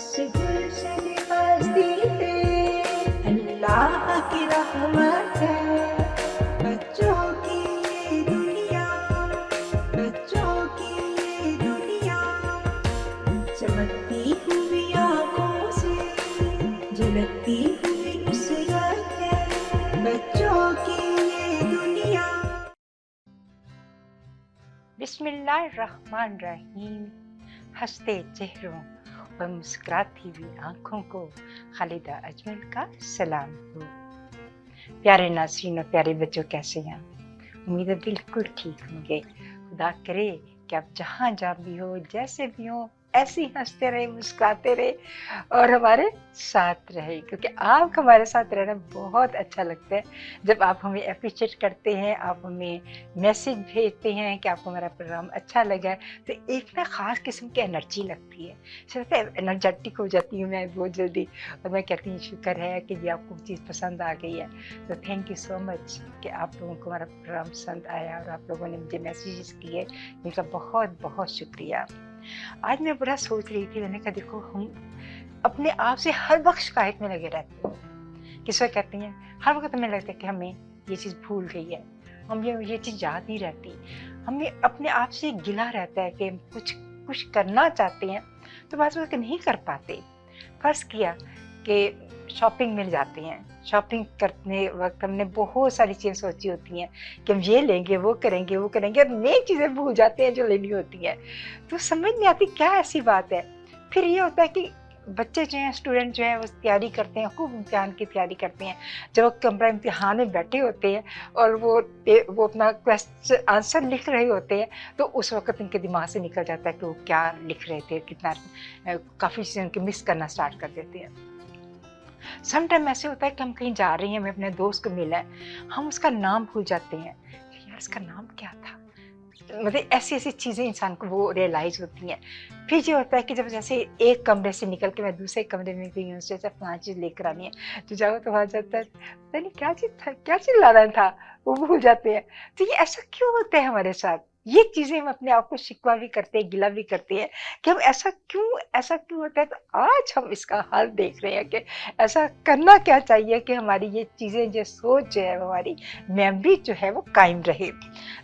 इस गुलशन बस्ती पे अल्लाह की रहमत है। बच्चों की ये दुनिया, बच्चों की ये दुनिया, चमकती हुई आँखों से झलकती हुई नुसरत है। बच्चों की ये दुनिया। बिस्मिल्लाहिर्रहमानिर्रहीम। हंसते चेहरों और मुस्कुराती हुई आँखों को खालिदा अजमल का सलाम हो। प्यारे नाज़रीन और प्यारे बच्चों, कैसे हैं? उम्मीद है बिल्कुल ठीक होंगे। खुदा करे कि आप जहाँ भी हो, जैसे भी हो, ऐसे ही हंसते रहे, मुस्कुराते रहे और हमारे साथ रहे, क्योंकि आप हमारे साथ रहना बहुत अच्छा लगता है। जब आप हमें अप्रिशिएट करते हैं, आप हमें मैसेज भेजते हैं कि आपको हमारा प्रोग्राम अच्छा लगा है, तो एक ना ख़ास किस्म की एनर्जी लगती है। सिर्फ एनर्जेटिक हो जाती हूँ मैं बहुत जल्दी, और मैं कहती हूँ शुक्र है कि ये आपको चीज़ पसंद आ गई है। तो थैंक यू सो मच कि आप लोगों को हमारा प्रोग्राम पसंद आया और आप लोगों ने मुझे मैसेजेस किए, इनका बहुत बहुत शुक्रिया। आज मैं बड़ा सोच रही थी, मैंने कहा देखो, हम अपने आप से हर वक्त शिकायत में लगे रहते हैं। किसी को कहते हैं हर वक्त हमें लगता है कि हमें ये चीज़ भूल गई है, हम ये चीज़ याद नहीं रहती। हमें अपने आप से गिला रहता है कि हम कुछ करना चाहते हैं तो बात नहीं कर पाते। फ़र्ज़ किया कि शॉपिंग में जाते हैं, शॉपिंग करने वक्त हमने बहुत सारी चीज़ें सोची होती हैं कि हम ये लेंगे, वो करेंगे और नई चीज़ें भूल जाते हैं जो लेनी होती हैं। तो समझ नहीं आती क्या ऐसी बात है। फिर ये होता है कि बच्चे जो हैं, स्टूडेंट जो हैं, वो तैयारी करते हैं, खूब इम्तिहान की तैयारी करते हैं। जब वो कमरा इम्तिहान में बैठे होते हैं और वो अपना क्वेश्चन आंसर लिख रहे होते हैं, तो उस वक़्त उनके दिमाग से निकल जाता है कि वो क्या लिख रहे थे, कितना काफ़ी चीज़ें उनके मिस करना स्टार्ट कर देते हैं। सम टाइम ऐसे होता है कि हम कहीं जा रहे हैं, हमें अपने दोस्त को मिला है, हम उसका नाम भूल जाते हैं, यार इसका नाम क्या था। मतलब ऐसी चीज़ें इंसान को वो रियलाइज़ होती हैं। फिर ये होता है कि जब जैसे एक कमरे से निकल के मैं दूसरे कमरे में गई हूँ, जैसे फलाँ चीज़ लेकर आनी है, तो जाओ तो वहाँ जाता है, पता नहीं क्या चीज़ था, क्या चीज़ लाना था, वो भूल जाते हैं। तो ये ऐसा क्यों होता है हमारे साथ? ये चीज़ें हम अपने आप को शिकवा भी करते हैं, गिला भी करते हैं कि हम ऐसा क्यों होता है। तो आज हम इसका हल देख रहे हैं कि ऐसा करना क्या चाहिए कि हमारी ये चीज़ें, जो सोच जो है, हमारी मेमोरी जो है वो कायम रहे।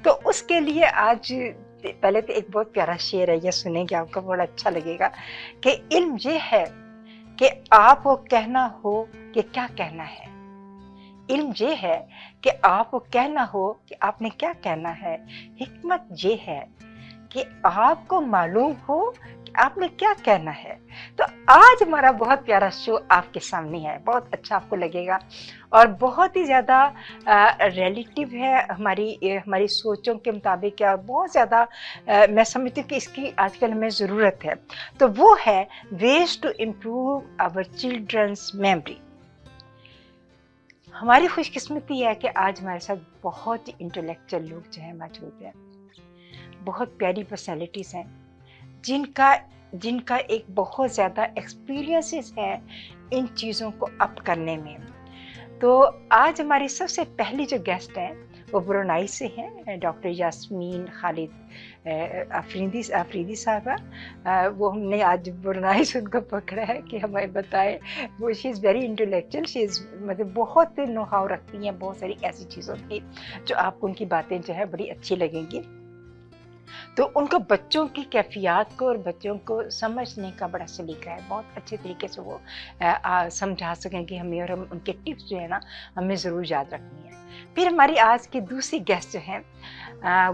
तो उसके लिए आज पहले तो एक बहुत प्यारा शेर है, ये सुनेंगे आपको बड़ा अच्छा लगेगा कि इल्म ये है कि आपको कहना हो कि क्या कहना है। इल्म ये है कि आपको कहना हो कि आपने क्या कहना है। हिकमत ये है कि आपको मालूम हो कि आपने क्या कहना है। तो आज हमारा बहुत प्यारा शो आपके सामने है, बहुत अच्छा आपको लगेगा और बहुत ही ज़्यादा रिलेटिव है हमारी सोचों के मुताबिक है, और बहुत ज़्यादा मैं समझती हूँ कि इसकी आजकल हमें ज़रूरत है। तो वो है ways to improve our children's memory. हमारी खुशकिस्मती है कि आज हमारे साथ बहुत ही इंटेलेक्चुअल लोग जो हैं मौजूद हैं, बहुत प्यारी पर्सनैलिटीज़ हैं जिनका एक बहुत ज़्यादा एक्सपीरियंसेस है इन चीज़ों को अप करने में। तो आज हमारी सबसे पहली जो गेस्ट हैं वो ब्रुनाई से हैं, डॉक्टर यास्मीन खालिद अफरीदी साहबा। वो हमने आज ब्रुनाई से उनको पकड़ा है कि हमें बताए। वो she is very intellectual, she is मतलब बहुत नो हाउ रखती हैं बहुत सारी ऐसी चीज़ों की, जो आपको उनकी बातें जो है बड़ी अच्छी लगेंगी। तो उनको बच्चों की कैफियत को और बच्चों को समझने का बड़ा सलीका है, बहुत अच्छे तरीके से वो समझा सकेंगे हमें, और हम उनके टिप्स जो है ना हमें ज़रूर याद रखनी है। फिर हमारी आज की दूसरी गेस्ट जो हैं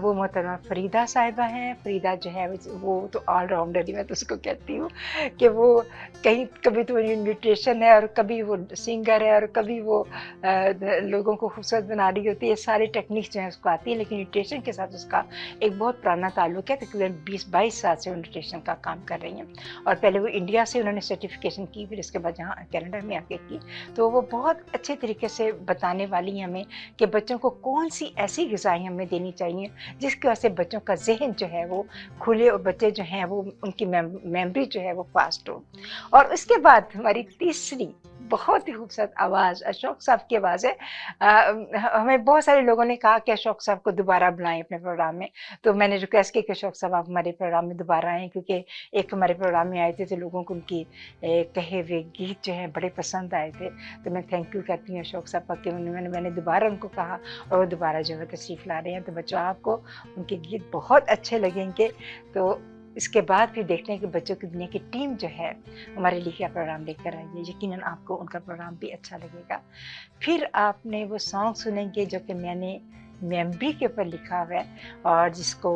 वो मोहतरमा फरीदा साहिबा हैं। फरीदा जो है वो तो ऑलराउंडर ही, मैं तो उसको कहती हूँ कि वो कभी तो न्यूट्रिशन है और कभी वो सिंगर है और कभी वो लोगों को खूबसूरत बना रही होती है। सारी टेक्निक्स जो है उसको आती है, लेकिन न्यूट्रिशन के साथ उसका एक बहुत पुराना ताल्लुक है। तकरीबन 20-22 साल से वो न्यूट्रिशन का काम कर रही हैं, और पहले वो इंडिया से उन्होंने सर्टिफिकेशन की, फिर उसके बाद यहाँ कनाडा में आके की। तो वो बहुत अच्छे तरीके से बताने वाली हैं हमें कि बच्चों को कौन सी ऐसी ग़िज़ाएँ हमें देनी चाहिए जिसकी वजह से बच्चों का ज़हन जो है वो खुले और बच्चे जो हैं वो उनकी मेमोरी जो है वो फास्ट हो। और उसके बाद हमारी तीसरी बहुत ही खूबसूरत आवाज़ अशोक साहब की आवाज़ है। हमें बहुत सारे लोगों ने कहा कि अशोक साहब को दोबारा बुलाएं अपने प्रोग्राम में, तो मैंने रिक्वेस्ट की कि अशोक साहब आप हमारे प्रोग्राम में दोबारा आएँ, क्योंकि एक हमारे प्रोग्राम में आए थे तो लोगों को उनकी कहे हुए गीत जो हैं बड़े पसंद आए थे। तो मैं थैंक यू कहती हूँ अशोक साहब का कि मैंने दोबारा उनको कहा और वो दोबारा जो है तशरीफ़ ला रहे हैं। तो बच्चों आपको उनके गीत बहुत अच्छे लगेंगे। तो इसके बाद फिर देखते हैं कि बच्चों की दुनिया की टीम जो है हमारे लिए क्या प्रोग्राम लेकर आई है। यकीनन आपको उनका प्रोग्राम भी अच्छा लगेगा। फिर आपने वो सॉन्ग सुनेंगे जो कि मैंने मेमोरी के ऊपर लिखा हुआ है और जिसको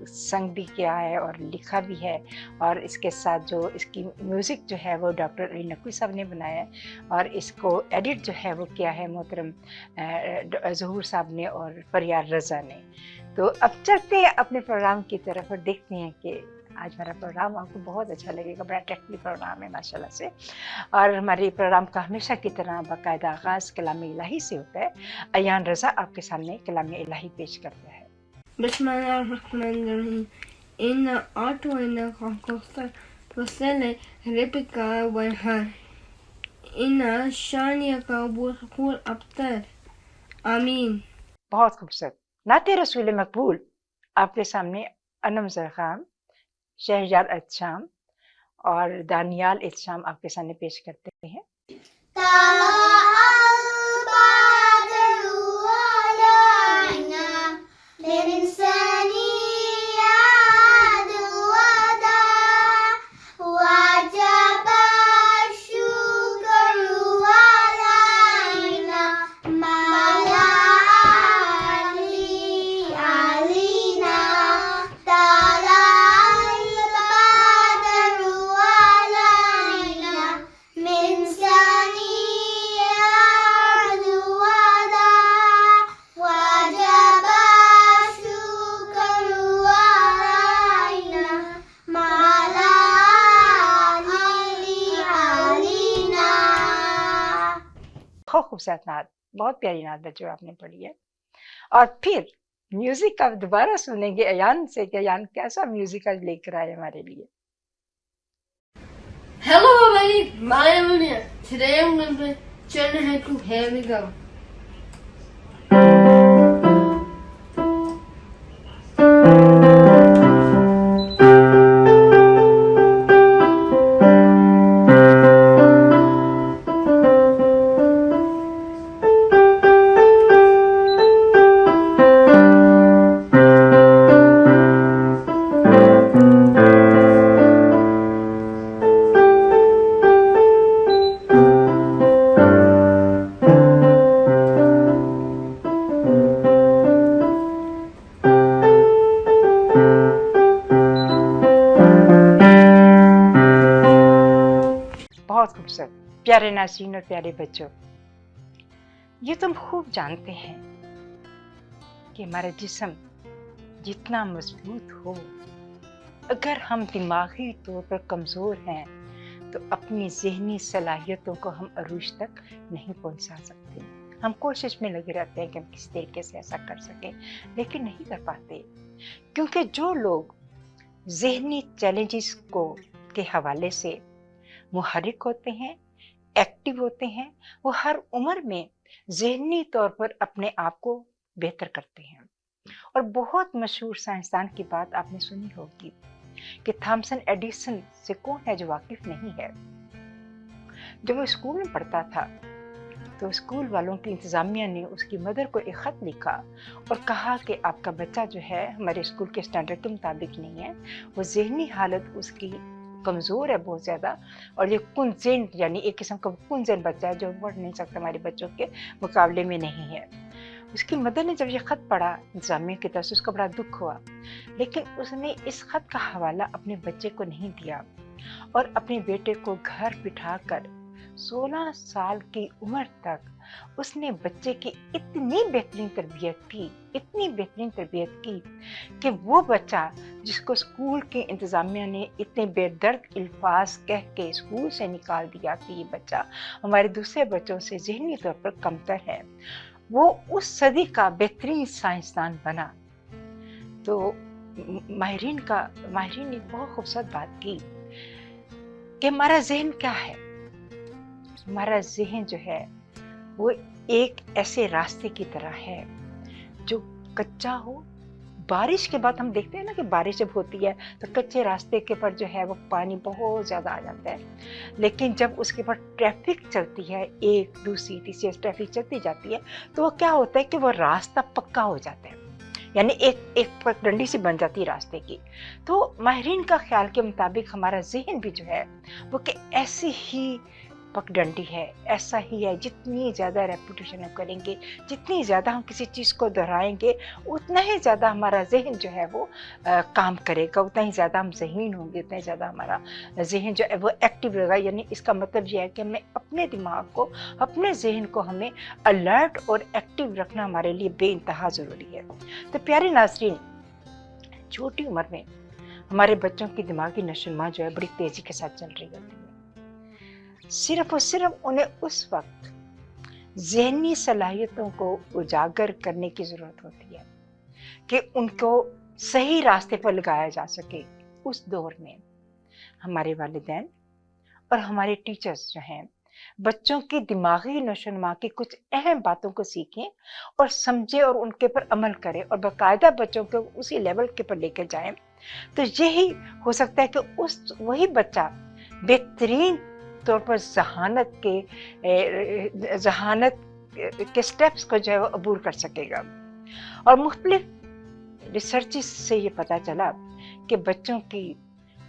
संग भी किया है और लिखा भी है, और इसके साथ जो इसकी म्यूज़िक जो है वो डॉक्टर अली नकवी साहब ने बनाया है और इसको एडिट जो है वो किया है मोहतरम ज़हूर साहब ने और फरियाद रज़ा ने। तो अब चलते हैं अपने प्रोग्राम की तरफ और देखते हैं कि आज हमारा प्रोग्राम आपको बहुत अच्छा लगेगा। बड़ा अट्रैक्टिव प्रोग्राम है माशाल्लाह से, और हमारे प्रोग्राम का हमेशा की तरह बाकायदा आगाज़ कलाम इलाही से होता है। अयान रज़ा आपके सामने कलाम इलाही पेश करता है। बिस्मिल्लाहिर्रहमानिर्रहीम। इन्ना अतवैना का कौसर फसले रिबिका वनहर इन्ना शानिया का बुल अब्तर। आमीन। बहुत खूबसूरत नाते रसूल मकबूल आपके सामने अनम ज़रख़ान, शहजाद अहतशाम और दानियाल एहतशाम आपके सामने पेश करते हैं। बहुत खूबसूरत नात, बहुत प्यारी नात बच्चों आपने पढ़ी है। और फिर म्यूजिक आप दोबारा सुनेंगे अयान से कि अयान कैसा म्यूजिक आज लेकर आए हमारे लिए। Hello everybody, my name is Amir. Today I'm going to be showing you how to Here We Go. बहुत खूबसूरत प्यारे नाज़रीन और प्यारे बच्चों, ये तुम खूब जानते हैं कि हमारा जिस्म जितना मजबूत हो, अगर हम दिमागी तौर पर कमज़ोर हैं तो अपनी ज़हनी सलाहियतों को हम अरूज तक नहीं पहुंचा सकते। हम कोशिश में लगे रहते हैं कि हम किस तरीके से ऐसा कर सकें, लेकिन नहीं कर पाते, क्योंकि जो लोग ज़हनी चैलेंजेस को के हवाले से मुहर्रिक होते हैं, एक्टिव होते हैं, वो हर उम्र में ज़हनी तौर पर अपने आप को बेहतर करते हैं। और बहुत मशहूर साइंसदान की बात आपने सुनी होगी कि थॉमसन एडिसन से कौन है जो वाकिफ नहीं है। जब वो स्कूल में पढ़ता था तो स्कूल वालों की इंतज़ामिया ने उसकी मदर को एक ख़त लिखा और कहा कि आपका बच्चा जो है हमारे स्कूल के स्टैंडर्ड के मुताबिक नहीं है, वो ज़हनी हालत उसकी कमज़ोर है बहुत ज़्यादा, और ये कुंजेंट यानी एक किस्म का कुंजेंट बच्चा है जो पढ़ नहीं सकता, हमारे बच्चों के मुकाबले में नहीं है। उसकी मदर ने जब ये ख़त पढ़ा इंतज़ामिया की तरफ से, उसको बड़ा दुख हुआ, लेकिन उसने इस ख़त का हवाला अपने बच्चे को नहीं दिया और अपने बेटे को घर बिठाकर 16 साल की उम्र तक उसने बच्चे की इतनी बेहतरीन तरबियत की, इतनी बेहतरीन तरबियत की कि वो बच्चा जिसको स्कूल के इंतज़ामिया ने इतने बेदर्द अल्फाज कह के स्कूल से निकाल दिया कि ये बच्चा हमारे दूसरे बच्चों से ज़हनी तौर पर कमतर है, वो उस सदी का बेहतरीन साइंसदान बना। तो माहिरीन ने बहुत खूबसूरत बात की कि हमारा जहन क्या है। हमारा ज़हन जो है वो एक ऐसे रास्ते की तरह है जो कच्चा हो। बारिश के बाद हम देखते हैं ना कि बारिश जब होती है तो कच्चे रास्ते के ऊपर जो है वो पानी बहुत ज़्यादा आ जाता है, लेकिन जब उसके ऊपर ट्रैफिक चलती है, एक दूसरी तीसरी ट्रैफिक चलती जाती है, तो वो क्या होता है कि वो रास्ता पक्का हो जाता है, यानी एक एक पगडंडी सी बन जाती है रास्ते की। तो माहिरीन का ख्याल के मुताबिक हमारा ज़हन भी जो है वो कि ऐसी ही पगडंडी है, ऐसा ही है। जितनी ज़्यादा रेपिटेशन हम करेंगे, जितनी ज़्यादा हम किसी चीज़ को दोहराएंगे, उतना ही ज़्यादा हमारा ज़हन जो है वो काम करेगा, उतना ही ज़्यादा हम ज़हीन होंगे, उतना ही ज़्यादा हमारा ज़हन जो है वो एक्टिव रहेगा। यानी इसका मतलब ये है कि हमें अपने दिमाग को, अपने ज़हन को हमें अलर्ट और एक्टिव रखना हमारे लिए बेइंतहा ज़रूरी है। तो प्यारे नाज़रीन, छोटी उम्र में हमारे बच्चों की दिमागी नशोनुमा जो है बड़ी तेज़ी के साथ चल रही होती है। सिर्फ और सिर्फ उन्हें उस वक्त ज़हनी सलाहियतों को उजागर करने की ज़रूरत होती है कि उनको सही रास्ते पर लगाया जा सके। उस दौर में हमारे वालिदैन और हमारे टीचर्स जो हैं बच्चों की दिमागी नशोनुमा की कुछ अहम बातों को सीखें और समझें और उनके पर अमल करें और बाकायदा बच्चों को उसी लेवल के पर लेकर जाएं। तो यही हो सकता है कि वही बच्चा बेहतरीन तौर पर जहानत के स्टेप्स को जो है वो अबूर कर सकेगा। और मुख्तलिफ रिसर्चेस से ये पता चला कि बच्चों की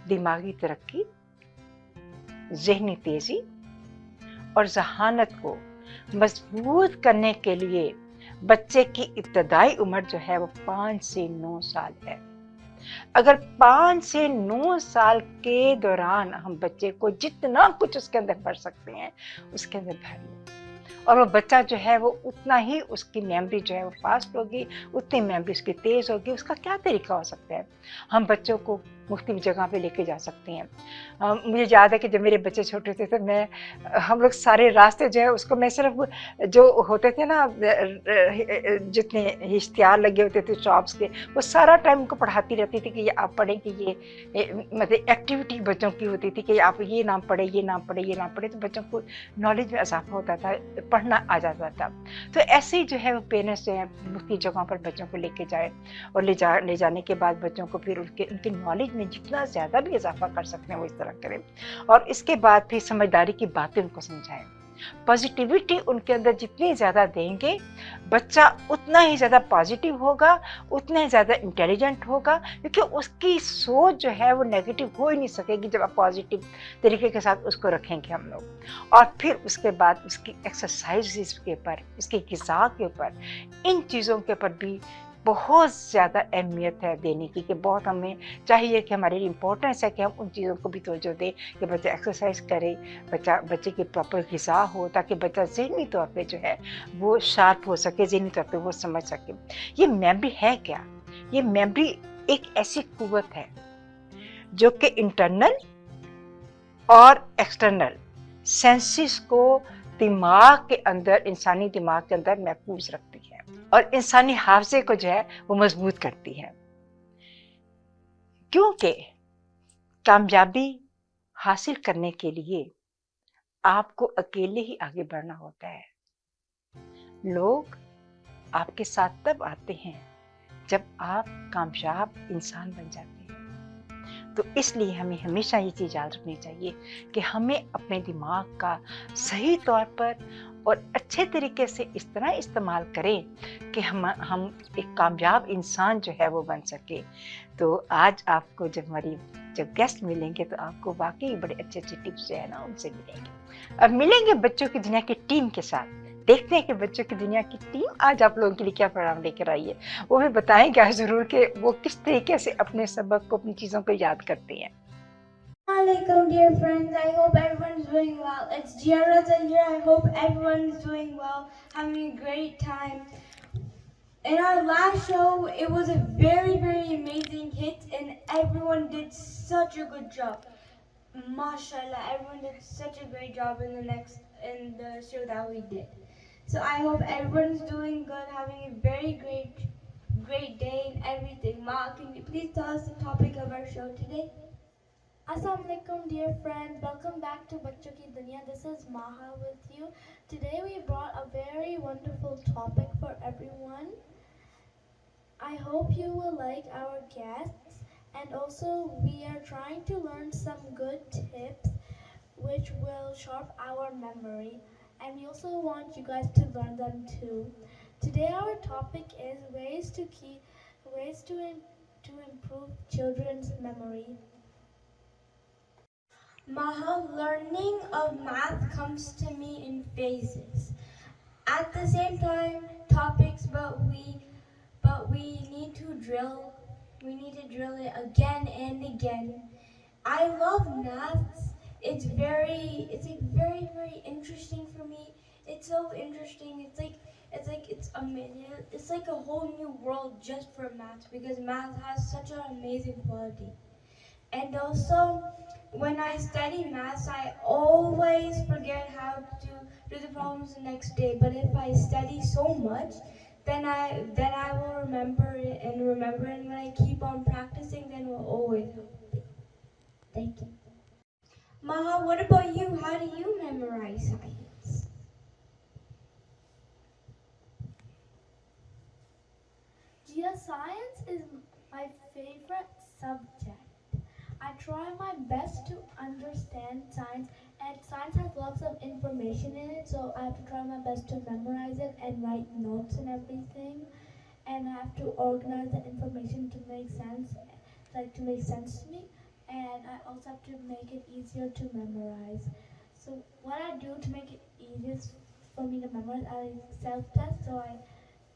दिमागी तरक्की, ज़हनी तेज़ी और जहानत को मजबूत करने के लिए बच्चे की इब्तदाई उम्र जो है वो 5 से 9 साल है। अगर 5 से 9 साल के दौरान हम बच्चे को जितना कुछ उसके अंदर भर सकते हैं उसके अंदर भरिए, और वो बच्चा जो है वो उतना ही उसकी मेमोरी जो है वो फास्ट होगी, उतनी मेमोरी उसकी तेज़ होगी। उसका क्या तरीका हो सकता है? हम बच्चों को मुख्तलिफ जगह पे लेके जा सकते हैं। मुझे याद है कि जब मेरे बच्चे छोटे थे तो हम लोग सारे रास्ते जो है उसको मैं सिर्फ जो होते थे ना जितने इश्तिहार लगे होते थे शॉप्स के, वो सारा टाइम उनको पढ़ाती रहती थी कि ये आप पढ़ें, कि ये मतलब एक्टिविटी बच्चों की होती थी कि आप ये नाम पढ़े, ये नाम पढ़े, ये नाम पढ़े, तो बच्चों को नॉलेज में इजाफा होता था, पढ़ना आ जाता था। तो ऐसे ही जो है वो पेरेंट्स जो है मुख्तलिफ जगहों पर बच्चों को लेके जाए और ले जाने के बाद बच्चों को फिर उनकी नॉलेज में जितना ज़्यादा भी इजाफा कर सकते हैं वो इस तरह करें, और इसके बाद फिर समझदारी की बातें उनको समझाएं। पॉजिटिविटी उनके अंदर जितनी ज़्यादा देंगे बच्चा उतना ही ज़्यादा पॉजिटिव होगा, उतना ही ज़्यादा इंटेलिजेंट होगा, क्योंकि उसकी सोच जो है वो नेगेटिव हो ही नहीं सकेगी जब आप पॉजिटिव तरीके के साथ उसको रखेंगे हम लोग। और फिर उसके बाद उसकी एक्सरसाइज के ऊपर, उसकी ग़िज़ा के ऊपर, इन चीज़ों के ऊपर भी बहुत ज़्यादा अहमियत है देने की, कि बहुत हमें चाहिए कि हमारे लिए इम्पोर्टेंस है कि हम उन चीज़ों को भी तवज्जो दें कि बच्चा एक्सरसाइज करे, बच्चे की प्रॉपर ग़िज़ा हो, ताकि बच्चा ज़हनी तौर पे जो है वो शार्प हो सके, ज़हनी तौर पे वो समझ सके। ये मेमोरी है क्या? ये मेमोरी एक ऐसी क़ुव्वत है जो कि इंटरनल और एक्सटर्नल सेंसेस को दिमाग के अंदर, इंसानी दिमाग के अंदर महफूज रखती है और इंसानी हाफ़ज़े को जो है वो मजबूत करती है। क्योंकि कामयाबी हासिल करने के लिए आपको अकेले ही आगे बढ़ना होता है। लोग आपके साथ तब आते हैं जब आप कामयाब इंसान बन जाते हैं। तो इसलिए हमें हमेशा ये चीज़ याद रखनी चाहिए कि हमें अपने दिमाग का सही तौर पर और अच्छे तरीके से इस तरह इस्तेमाल करें कि हम एक कामयाब इंसान जो है वो बन सके। तो आज आपको जब गेस्ट मिलेंगे तो आपको वाकई बड़े अच्छे अच्छे टिप्स जो है ना उनसे मिलेंगे। अब मिलेंगे बच्चों की दुनिया की टीम के साथ। देखते हैं कि बच्चों की दुनिया की टीम आज आप लोगों के लिए क्या प्रोग्राम लेकर आई है। वो भी बताएंगे ज़रूर कि वो किस तरीके से अपने सबक को, अपनी चीज़ों को याद करते हैं। Assalamualaikum, dear friends. I hope everyone's doing well. It's Giaraza here. I hope everyone's doing well, having a great time. In our last show, it was a very, very amazing hit, and everyone did such a good job. Mashallah, everyone did such a great job in the show that we did. So I hope everyone's doing good, having a very great day and everything. Ma, can you please tell us the topic of our show today? Assalamualaikum dear friends, welcome back to Bachcho Ki Duniya. This is Maha with you. Today we brought a very wonderful topic for everyone. I hope you will like our guests, and also we are trying to learn some good tips which will sharpen our memory, and we also want you guys to learn them too. Today our topic is ways to improve children's memory. Maha, learning of math comes to me in phases. At the same time, topics, but we need to drill. We need to drill it again and again. I love maths. It's like very interesting for me. It's so interesting. It's amazing. It's like a whole new world just for maths because math has such an amazing quality. And also, when I study maths, I always forget how to do the problems the next day. But if I study so much, then I will remember it and remember it. And when I keep on practicing, then it will always help me. Thank you. Maha, what about you? How do you memorize science? Geoscience is my favorite subject. I try my best to understand science, and science has lots of information in it, so I have to try my best to memorize it and write notes and everything. And I have to organize the information to make sense, to make sense to me. And I also have to make it easier to memorize. So what I do to make it easier for me to memorize, I self-test. So I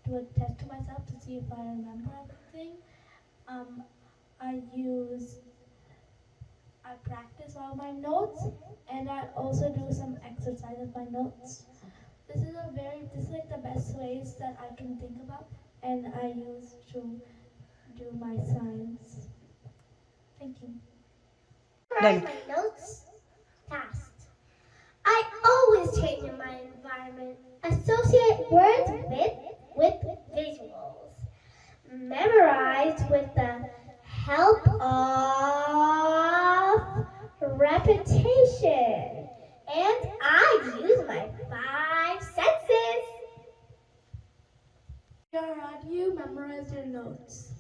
do a test to myself to see if I remember everything. I practice all my notes, and I also do some exercise of my notes. This is like the best ways that I can think about, and I use to do my science. Thank you. Done. My notes fast. I always change in my environment. Associate words with visuals. Memorize with the help of repetition. And I use my 5 senses. How do you memorize your notes?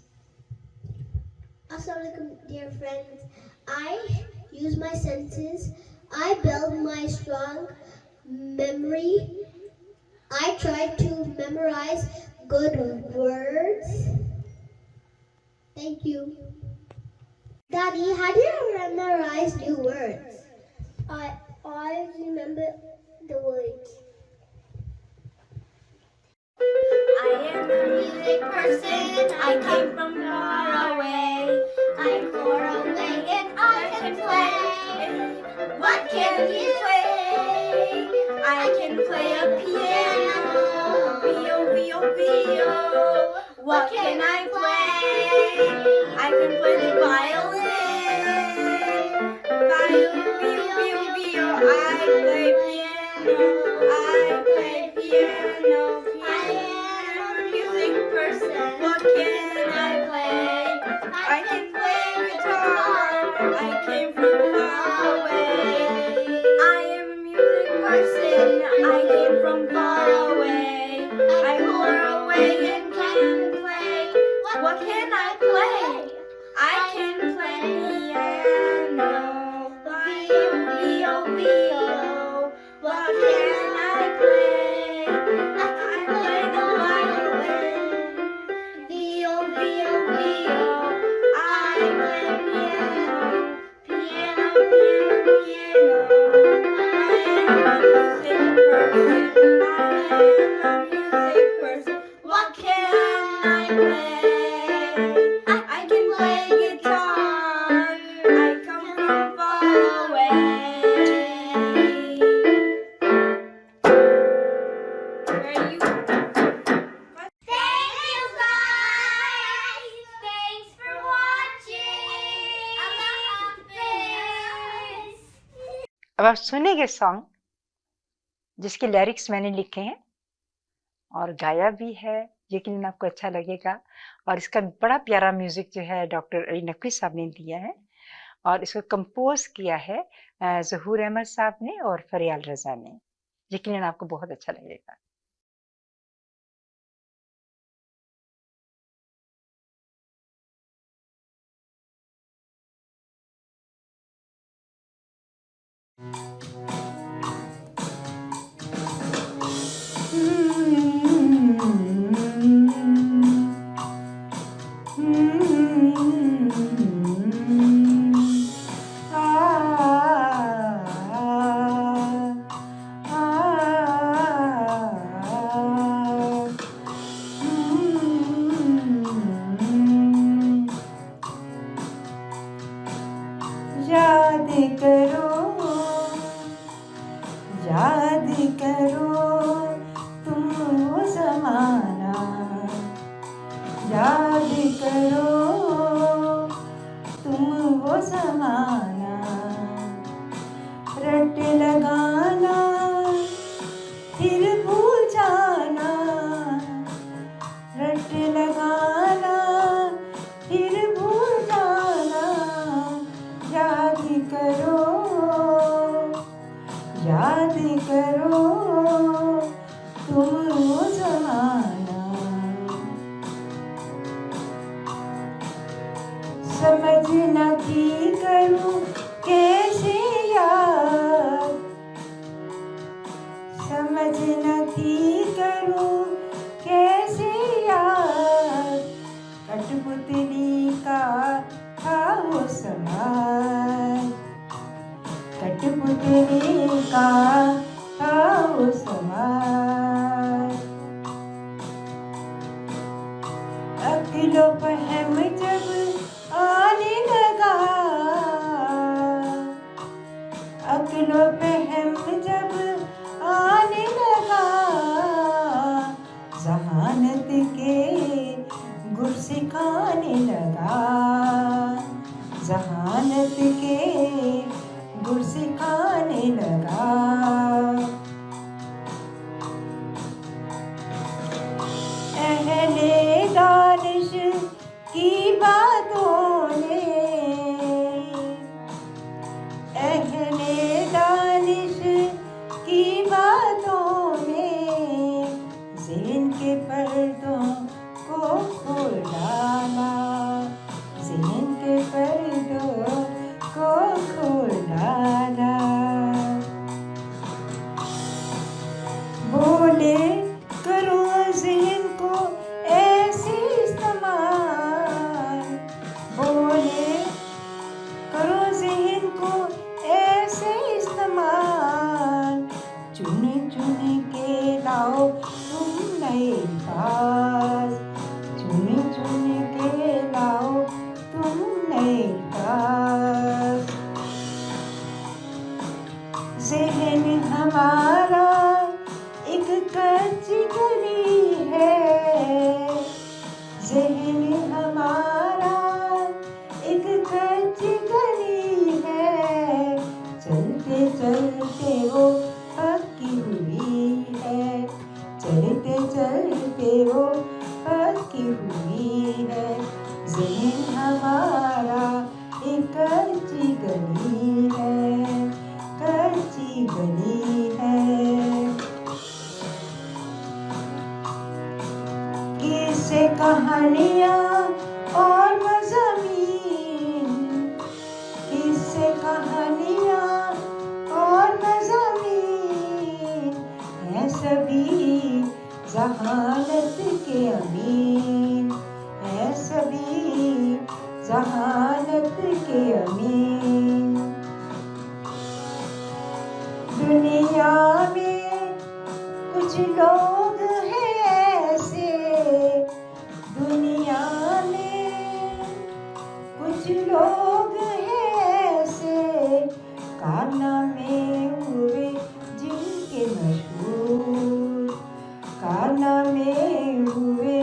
Assalamualaikum, dear friends. I use my senses. I build my strong memory. I try to memorize good words. Thank you. Daddy, how do you memorize new words? I always remember the words. I am a music person. I came from far away. I'm far away and I can play. What can you play? I can play a piano. Vio. What can I play? I can play the violin. Vio. I play piano. I am a music person. What can I play? I can play guitar. I came from far away. I am a music person. I came from far away. I'm far away and can play. What can I play? I can play piano. Vio. What can I play? I play the violin. Vio. I play piano. I am a music person. What can I play? I can play guitar. I come from far away. Where are you? Thank you guys. Thanks for watching. Allah Hafiz. अब आप सुनेंगे song जिसके lyrics मैंने लिखे हैं और गाया भी है, यकीनन आपको अच्छा लगेगा। और इसका बड़ा प्यारा म्यूजिक जो है डॉक्टर अली नकवी साहब ने दिया है और इसको कंपोज किया है ज़हूर अहमद साहब ने और फरियाल रज़ा ने। यकीनन आपको बहुत अच्छा लगेगा। याद करो, याद करो तुम वो ज़माना, याद करो तुम वो ज़माना। रट लगाना फिर भूल जाना, रट लगाना फिर भूल जाना। याद करो, याद करो तुम वो ज़माना। समझ न थी करूं कैसे याद, समझ न थी करूं कैसे याद। कठपुतली का था वो समाज, कठपुतली का था वो समाज। अक्लो फहम जब आने लगा, अक्लो फहम जब आने लगा। जहानत के गुर सिखाने लगा, जहानत के गुर सिखाने लगा। अहले दानिश की बातों ने, अहले दानिश की बातों ने ज़हन के पर्दों को खोल डाला, ज़हन के पर्दों को खोल डाला। बोले करो ज़हन को ऐसे इस्तेमाल, बोले करो ज़हन को ऐसे इस्तेमाल। चुन चुन के लाओ तुम नए अल्फाज, चुन चुन के लाओ तुम नए अल्फाज। ज़हन हमारा एक कच्ची गली है, ज़हन हमारा एक कच्ची गली है। चलते चलते वो पक्की हुई है, चलते चलते वो पक्की हुई है। ज़हन हमारा एक कच्ची गली है, कच्ची गली है। किस्से कहानियाँ और मज़ामीन, किस्से कहानियाँ और मज़ामीन हैं सभी जहानत के अमीन, हैं सभी जहानत के अमीन। दुनिया में कुछ लोग हैं ऐसे, दुनिया में कुछ लोग हैं ऐसे। कारनामे हुए जिनके मशहूर, कारनामे हुए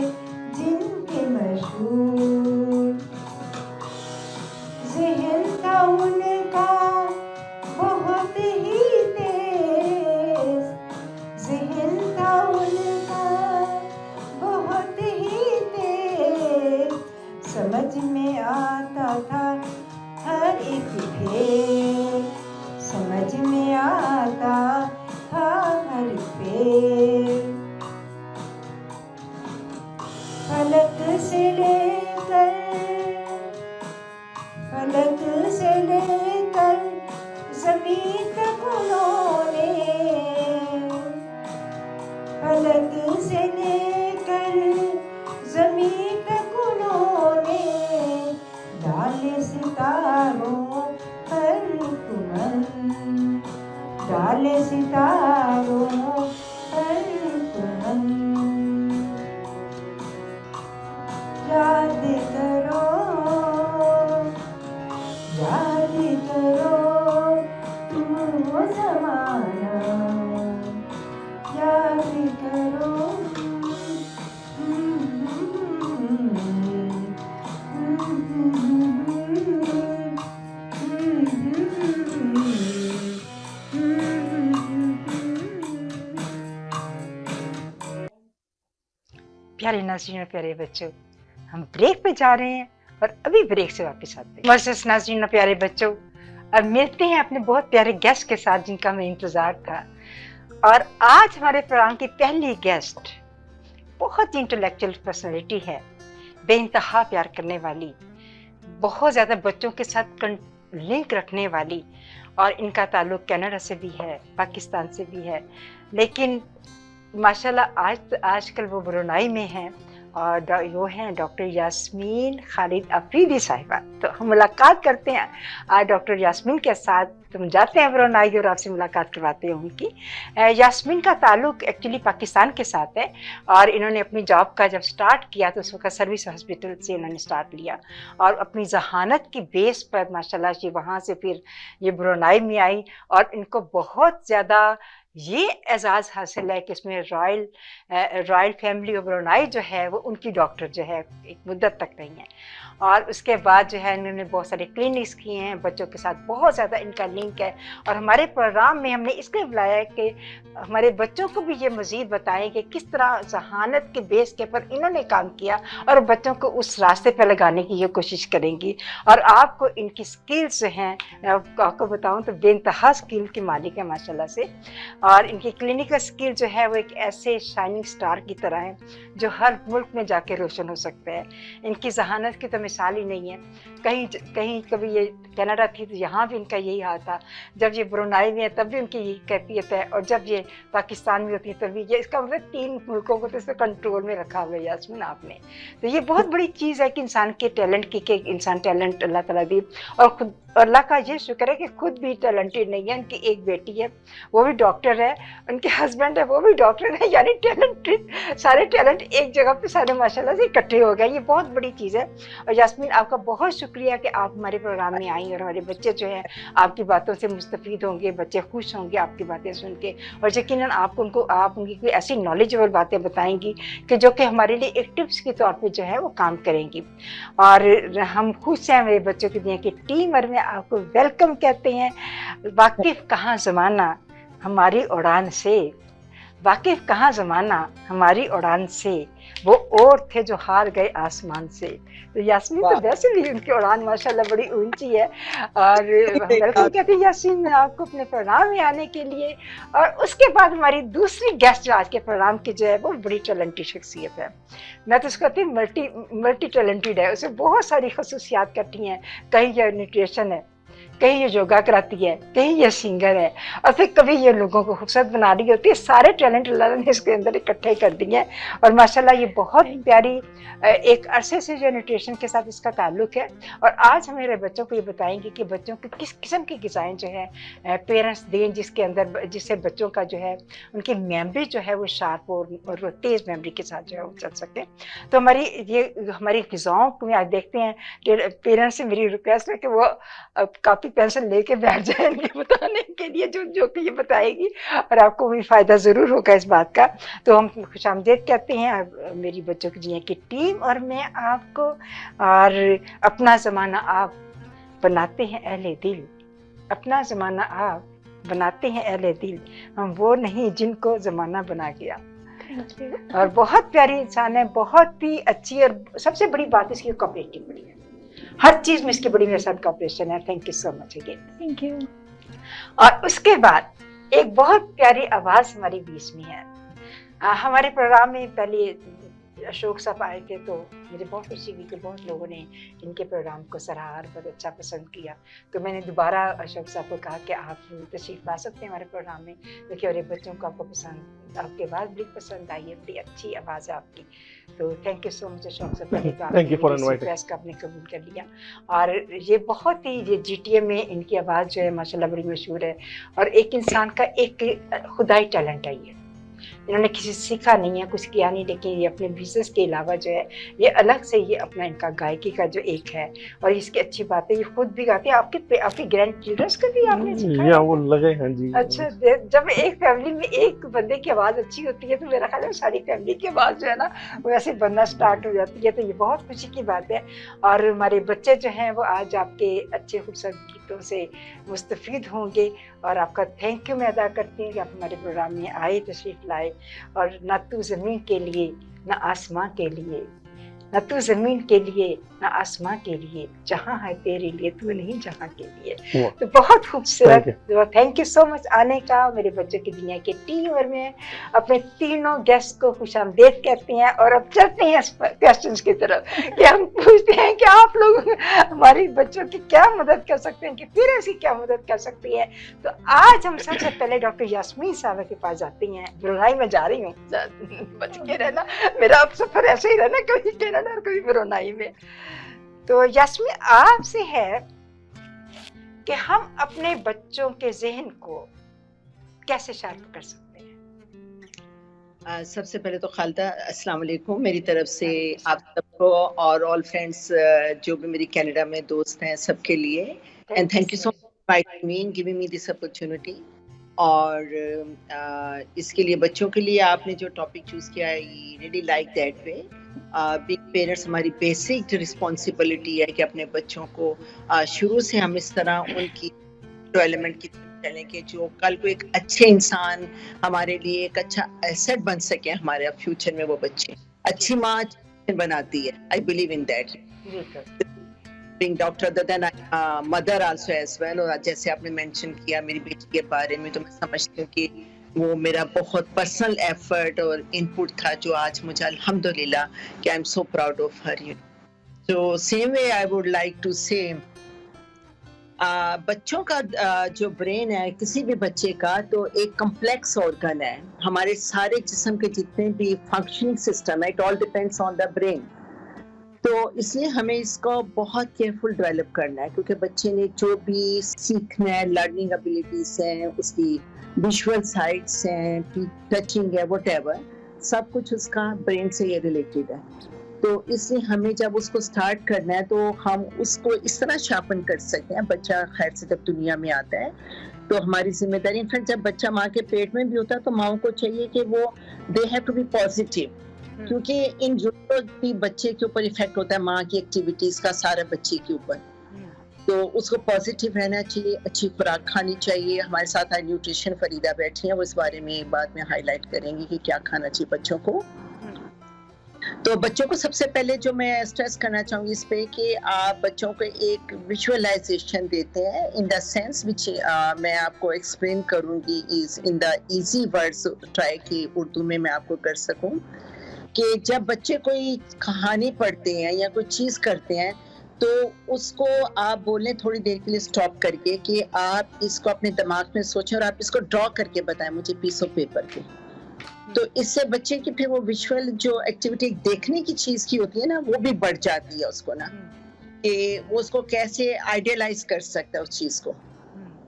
जिनके मशहूर। ज़हन था उनका बहुत ही तेज, ज़हन था उनका बहुत ही तेज। समझ में आता था हर एक वाले सितारों पर तुम याद करो तुम वो ज़माना याद करो। प्यारे नाज़रीन और प्यारे बच्चों, हम ब्रेक पे जा रहे हैं और अभी ब्रेक से वापस आते हैं। वर्सेस नाज़रीन और प्यारे बच्चों, और मिलते हैं अपने बहुत प्यारे गेस्ट के साथ जिनका हमें इंतज़ार था। और आज हमारे प्रोग्राम की पहली गेस्ट बहुत ही इंटेलेक्चुअल पर्सनैलिटी है, बेइंतहा प्यार करने वाली, बहुत ज़्यादा बच्चों के साथ लिंक रखने वाली, और इनका ताल्लुक कनाडा से भी है, पाकिस्तान से भी है, लेकिन माशाल्लाह आजकल वो ब्रुनाई में हैं और वो हैं डॉक्टर यास्मीन खालिद अफरीदी साहिबा। तो हम मुलाकात करते हैं आज डॉक्टर यास्मीन के साथ। हम जाते हैं ब्रुनाई और आपसे मुलाकात करवाते हैं उनकी। यास्मीन का ताल्लुक एक्चुअली पाकिस्तान के साथ है और इन्होंने अपनी जॉब का जब स्टार्ट किया तो उस वक्त सर्विस हॉस्पिटल से इन्होंने स्टार्ट लिया और अपनी जहानत की बेस पर माशाल्लाह ये वहाँ से फिर ये ब्रुनाई में आई और इनको बहुत ज़्यादा ये एजाज़ हासिल है कि इसमें रॉयल फैमिली ऑफ ब्रुनाई जो है वो उनकी डॉक्टर जो है एक मुद्दत तक रही हैं और उसके बाद जो है इन्होंने बहुत सारे क्लिनिक्स किए हैं, बच्चों के साथ बहुत ज़्यादा इनका लिंक है। और हमारे प्रोग्राम में हमने इसलिए बुलाया है कि हमारे बच्चों को भी ये मज़ीद बताएं कि किस तरह जहानत के बेस के पर इन्होंने काम किया और बच्चों को उस रास्ते पर लगाने की ये कोशिश करेंगी। और आपको इनकी स्किल्स जो हैं, आपको बताऊँ तो बेइंतहा स्किल की मालिक है माशाल्लाह से। और इनकी क्लिनिकल स्किल जो है वो एक ऐसे शाइनिंग स्टार की तरह है जो हर मुल्क में जाके रोशन हो सकते हैं। इनकी जहानत की तो मिसाल ही नहीं है। कहीं कभी ये कनाडा थी तो यहाँ भी इनका यही हाल था, जब ये ब्रुनाई में है तब भी उनकी यही कैफियत है और जब ये पाकिस्तान में होती है तब भी ये, इसका मतलब 3 मुल्कों को तो इसमें कंट्रोल में रखा हुआ है यास्मीन आपने। तो ये बहुत बड़ी चीज़ है कि इंसान के टैलेंट की, कि इंसान टैलेंट अल्लाह ताला दी और खुद अल्लाह का ये शुक्र है कि खुद भी टैलेंटेड नहीं है। उनकी एक बेटी है वो भी डॉक्टर है, उनके हस्बैंड है वो भी डॉक्टर है, यानी टैलेंटेड सारे टैलेंट एक जगह पे सारे माशाल्लाह से इकट्ठे हो गए। ये बहुत बड़ी चीज़ है। और यास्मीन आपका बहुत शुक्रिया कि आप हमारे प्रोग्राम में आई और हमारे बच्चे जो हैं आपकी बातों से मुस्तफ़ीद होंगे, बच्चे खुश होंगे आपकी बातें सुन के और यकीनन आप उनकी कोई ऐसी नॉलेजेबल बातें बताएंगी कि जो कि हमारे लिए एक टिप्स के तौर पर जो है वो काम करेंगी। और हम खुश हैं मेरे बच्चों की दुनिया की टीम और में आपको वेलकम कहते हैं। वाकिफ कहाँ ज़माना हमारी उड़ान से, वाकिफ कहाँ ज़माना हमारी उड़ान से, वो और थे जो हार गए आसमान से। तो यास्मीन तो वैसे भी उनकी उड़ान माशाल्लाह बड़ी ऊंची है और वेलकम कहते हैं यास्मीन मैं आपको अपने प्रोग्राम में आने के लिए। और उसके बाद हमारी दूसरी गेस्ट जो आज के प्रोग्राम की जो है वो बड़ी टैलेंटेड शख्सियत है। मैं तो उसको कहती हूँ मल्टी टैलेंटेड है, उसे बहुत सारी खसूसियात करती हैं। कहीं ये न्यूट्रिशन है, कहीं ये योगा कराती है, कहीं ये सिंगर है और फिर कभी ये लोगों को खूबसूरत बना रही होती है। सारे टैलेंट अल्लाह ने इसके अंदर इकट्ठे कर दिए हैं और माशाल्लाह ये बहुत प्यारी एक अरसे से जो न्यूट्रिशन के साथ इसका ताल्लुक है। और आज हम मेरे बच्चों को ये बताएंगे कि बच्चों को किस किस्म की ग़िज़ाएँ जो है पेरेंट्स दें जिसके अंदर जिससे बच्चों का जो है उनकी मेमोरी जो है वो शार्प और तेज़ मेमोरी के साथ जो है वो चल सके। तो हमारी ग़िज़ाओं को आज देखते हैं। पेरेंट्स से मेरी रिक्वेस्ट है कि वो काफ़ी पेंसिल लेके बैठ जाए इनके बताने के लिए जो कि ये बताएगी और आपको भी फ़ायदा ज़रूर होगा इस बात का। तो हम खुशामदीद कहते हैं मेरी बच्चों की दुनिया की टीम और मैं आपको। और अपना ज़माना आप बनाते हैं अहले दिल, अपना ज़माना आप बनाते हैं अहले दिल, हम वो नहीं जिनको ज़माना बना गया। और बहुत प्यारी इंसान है, बहुत ही अच्छी। और सबसे बड़ी बात इसकी कोऑपरेटिव बड़ी है, हर चीज में इसकी बड़ी मेरे साथ कोऑपरेशन है। Thank you so much again. Thank you. और उसके बाद एक बहुत प्यारी आवाज हमारी बीच में है। हमारे प्रोग्राम में पहले अशोक साहब आए थे तो मुझे बहुत खुशी हुई कि बहुत लोगों ने इनके प्रोग्राम को सराहा और बहुत अच्छा पसंद किया। तो मैंने दोबारा अशोक साहब को कहा कि आप तशरीफ ला सकते हैं हमारे प्रोग्राम में, क्योंकि हमारे बच्चों को आपको पसंद, आपके आवाज़ बड़ी पसंद आई है, बड़ी अच्छी आवाज़ है आपकी। तो thank you so much Ashok sir, पहले तो Thank you for मेरी inviting. रिक्वेस्ट का आपने कबूल कर लिया। और ये बहुत ही, ये जीटीए में इनकी आवाज़ जो है माशाल्लाह बड़ी मशहूर है, और एक इंसान का एक खुदाई टैलेंट है ये, इन्होंने किसी से सीखा नहीं है, कुछ किया नहीं, लेकिन ये अपने बिजनेस के अलावा जो है ये अलग से ये अपना इनका गायकी का जो एक है, और इसकी अच्छी बात है ये खुद भी गाते हैं। आपके ग्रैंड चिल्ड्रंस को भी आपने सिखाया? या वो लगे हैं जी। अच्छा, जब एक फैमिली में एक बंदे की आवाज़ अच्छी होती है तो मेरा ख्याल है सारी फैमिली की आवाज़ जो है ना वो ऐसे बनना स्टार्ट हो जाती है, तो ये बहुत खुशी की बात है। और हमारे बच्चे जो हैं वो आज आपके अच्छे खूबसूरत गीतों से मुस्तफ़ीद होंगे, और आपका थैंक यू मैं अदा करती हूँ कि आप हमारे प्रोग्राम में आए, तशरीफ़ लाए, और ना तू ज़मीन के लिए ना आसमां के लिए, ना तू ज़मीन के लिए ना आसमां के लिए, जहाँ है तेरे लिए तू नहीं जहाँ के लिए। तो बहुत खूबसूरत, थैंक यू सो मच आने का। मेरे बच्चों की दुनिया के टीम में अपने तीनों गेस्ट को खुशामदीद कहते हैं, और अब चलते हैं क्वेश्चंस की तरफ कि हम पूछते हैं कि आप लोग हमारे बच्चों की क्या मदद कर सकते हैं, कि फिर ऐसी क्या मदद कर सकती है। तो आज हम सबसे पहले डॉक्टर यास्मीन साहब के पास जाते हैं। ब्रुनाई में जा रही हूँ, बच के रहना, मेरा अब सफर ऐसे ही रहना, कभी कनाडा और कभी ब्रुनाई में। तो यास्मीन आपसे है कि हम अपने बच्चों के जहन को कैसे शार्प कर सकते हैं? सबसे पहले तो खालिदा अस्सलाम वालेकुम मेरी तरफ से आप सबको और ऑल फ्रेंड्स जो भी मेरी कनाडा में दोस्त हैं सबके लिए, and thank you so much giving me this opportunity. और इसके लिए बच्चों के लिए आपने जो टॉपिक चूज किया है, really like that way. Big parents हमारी बेसिक रिस्पॉन्सिबिलिटी है कि अपने बच्चों को शुरू से हम इस तरह उनकी डेवलपमेंट की चलें कि जो कल को एक अच्छे इंसान हमारे लिए एक अच्छा एसेट बन सके हमारे फ्यूचर में। वो बच्चे अच्छी माँ बनाती है, I believe in that. being doctor other than mother also as well, और जैसे आपने मेंशन किया मेरी बेटी के बारे में, तो मैं समझती हूँ कि वो मेरा बहुत पर्सनल एफर्ट और इनपुट था जो आज मुझे अल्हम्दुलिल्लाह कि I am so proud of her. You so same way I would like to say बच्चों का जो ब्रेन है किसी भी बच्चे का तो एक कम्प्लेक्स ऑर्गन है। हमारे सारे जिस्म के जितने भी फंक्शनिंग सिस्टम है, it all depends on the brain. तो इसलिए हमें इसको बहुत केयरफुल डेवलप करना है, क्योंकि बच्चे ने जो भी सीखना है, लर्निंग एबिलिटीज हैं, उसकी विजुअल साइट्स हैं, टचिंग है, व्हाटएवर, सब कुछ उसका ब्रेन से ये रिलेटेड है। तो इसलिए हमें जब उसको स्टार्ट करना है तो हम उसको इस तरह शार्पन कर सकते हैं। बच्चा खैर से जब दुनिया में आता है तो हमारी जिम्मेदारी, इनफैक्ट जब बच्चा माँ के पेट में भी होता है तो माँ को चाहिए कि वो they have to be positive, क्योंकि इन जो भी बच्चे के ऊपर इफेक्ट होता है माँ की एक्टिविटीज का सारा बच्चे के ऊपर, तो उसको पॉजिटिव रहना चाहिए, अच्छी खुराक खानी चाहिए। हमारे साथ आज न्यूट्रिशन फरीदा बैठी हैं, वो इस बारे में बाद में हाईलाइट करेंगी कि क्या खाना चाहिए बच्चों को। तो बच्चों को सबसे पहले जो मैं स्ट्रेस करना चाहूँगी इस पे कि आप बच्चों को एक विजुअलाइजेशन देते हैं इन द सेंस विच मैं आपको एक्सप्लेन करूँगी is in the easy words, try कि उर्दू में मैं आपको कर सकूँ। कि जब बच्चे कोई कहानी पढ़ते हैं या कोई चीज़ करते हैं तो उसको आप बोलें थोड़ी देर के लिए स्टॉप करके कि आप इसको अपने दिमाग में सोचें और आप इसको ड्रॉ करके बताएं मुझे पीस ऑफ पेपर पे। तो इससे बच्चे की फिर वो विजुअल जो एक्टिविटी देखने की चीज़ की होती है ना, वो भी बढ़ जाती है उसको ना, कि वो उसको कैसे आइडियलाइज कर सकता है उस चीज़ को।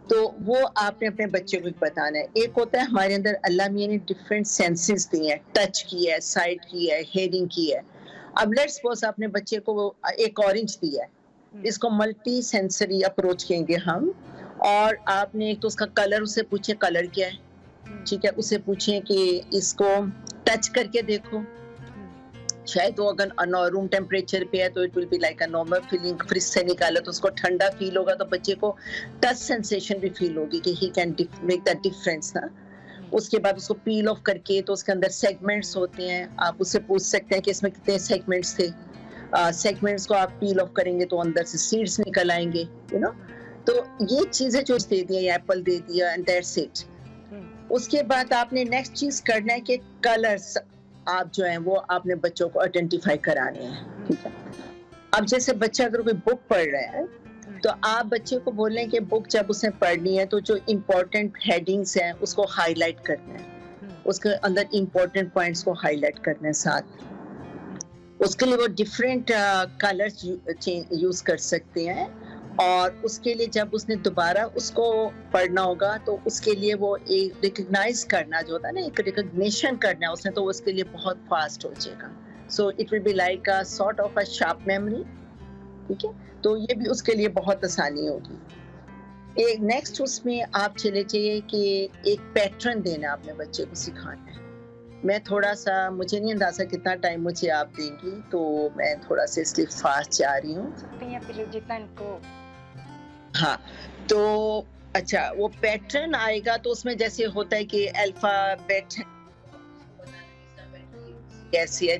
तो वो आपने अपने बच्चे को बताना है। एक होता है हमारे अंदर अल्लाह मियां ने डिफरेंट सेंसेस दिए हैं, टच की है, साइट की है, हेयरिंग की है। अब लेट्स सपोज आपने बच्चे को एक ऑरेंज दिया है, इसको मल्टी सेंसरी अप्रोच कहेंगे हम, और आपने एक तो उसका कलर उससे पूछे कलर क्या है, ठीक है, उससे पूछे कि इसको टच करके देखो, शायद वो अगर रूम टेम्परेचर पे है तो it will be like a normal feeling, fridge से निकाला तो उसको ठंडा फील होगा, तो बच्चे को टच सेंसेशन भी फील होगी कि he can make the difference ना। उसके बाद उसको पील ऑफ करके तो उसके अंदर सेगमेंट्स होते हैं, आप उससे पूछ सकते हैं कि इसमें कितने सेगमेंट्स थे। सेगमेंट्स को आप पील ऑफ करेंगे तो अंदर से सीड्स निकल आएंगे, यू नो। तो ये चीजें जो दे दी, एप्पल दे दिया एंड दैट्स इट। उसके बाद आपने नेक्स्ट चीज करना है कि कलर्स आप जो हैं वो आपने बच्चों को आइडेंटिफाई कराने हैं, ठीक है। अब जैसे बच्चा अगर कोई बुक पढ़ रहा है तो आप बच्चे को बोलें कि बुक जब उसने पढ़नी है तो जो इम्पोर्टेंट हेडिंग्स हैं उसको हाईलाइट करना है, उसके अंदर इम्पोर्टेंट पॉइंट्स को हाईलाइट करना है साथ। उसके लिए वो डिफरेंट कलर्स यूज कर सकते हैं, और उसके लिए जब उसने दोबारा उसको पढ़ना होगा तो उसके लिए वो एक रिकग्नाइज करना जो होता है ना, एक रिकग्निशन करना उसने, तो उसके लिए बहुत फास्ट हो जाएगा. So it will be like a sort of a sharp memory. ठीक है, तो ये भी उसके लिए बहुत आसानी होगी. एक नेक्स्ट उसमें आप चले जाइए कि एक पैटर्न देना आपने बच्चे को सिखाना है. मैं थोड़ा सा, मुझे नहीं अंदाजा कितना टाइम मुझे आप देंगी, तो मैं थोड़ा सा इसलिए फास्ट जा रही हूँ. या फिर जितना इनको हाँ, तो अच्छा, वो पैटर्न आएगा तो उसमें जैसे होता है कि अल्फाबेट कैसे है,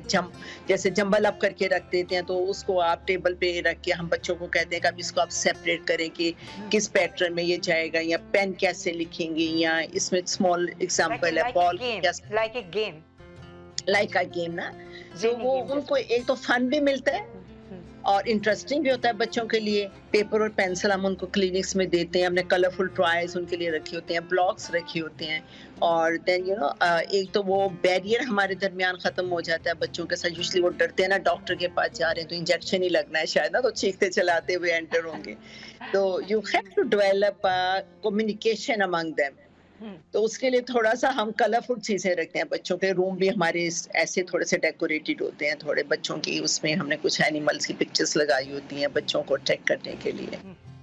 जैसे जंबल अप करके रख देते हैं, तो उसको आप टेबल पे रख के हम बच्चों को कहते हैं कि अब इसको आप सेपरेट करें कि किस पैटर्न में ये जाएगा, या पेन कैसे लिखेंगे, या इसमें स्मॉल एग्जांपल है ball like a game, like a game ना. तो वो उनको एक तो फन भी मिलता है और इंटरेस्टिंग भी होता है बच्चों के लिए. पेपर और पेंसिल हम उनको क्लिनिक्स में देते हैं, हमने कलरफुल टॉयज उनके लिए रखे होते हैं, ब्लॉक्स रखे होते हैं, और देन यू नो एक तो वो बैरियर हमारे दरमियान खत्म हो जाता है बच्चों के साथ. यूजुअली वो डरते हैं ना, डॉक्टर के पास जा रहे हैं तो इंजेक्शन ही लगना है शायद ना, तो चीखते चलाते हुए एंटर होंगे. तो you have to develop communication among them. तो उसके लिए थोड़ा सा हम कलरफुल चीजें रखते हैं. बच्चों के रूम भी हमारे ऐसे थोड़े से डेकोरेटेड होते हैं, थोड़े बच्चों की उसमें हमने कुछ एनिमल्स की पिक्चर्स लगाई होती हैं बच्चों को अट्रैक्ट करने के लिए.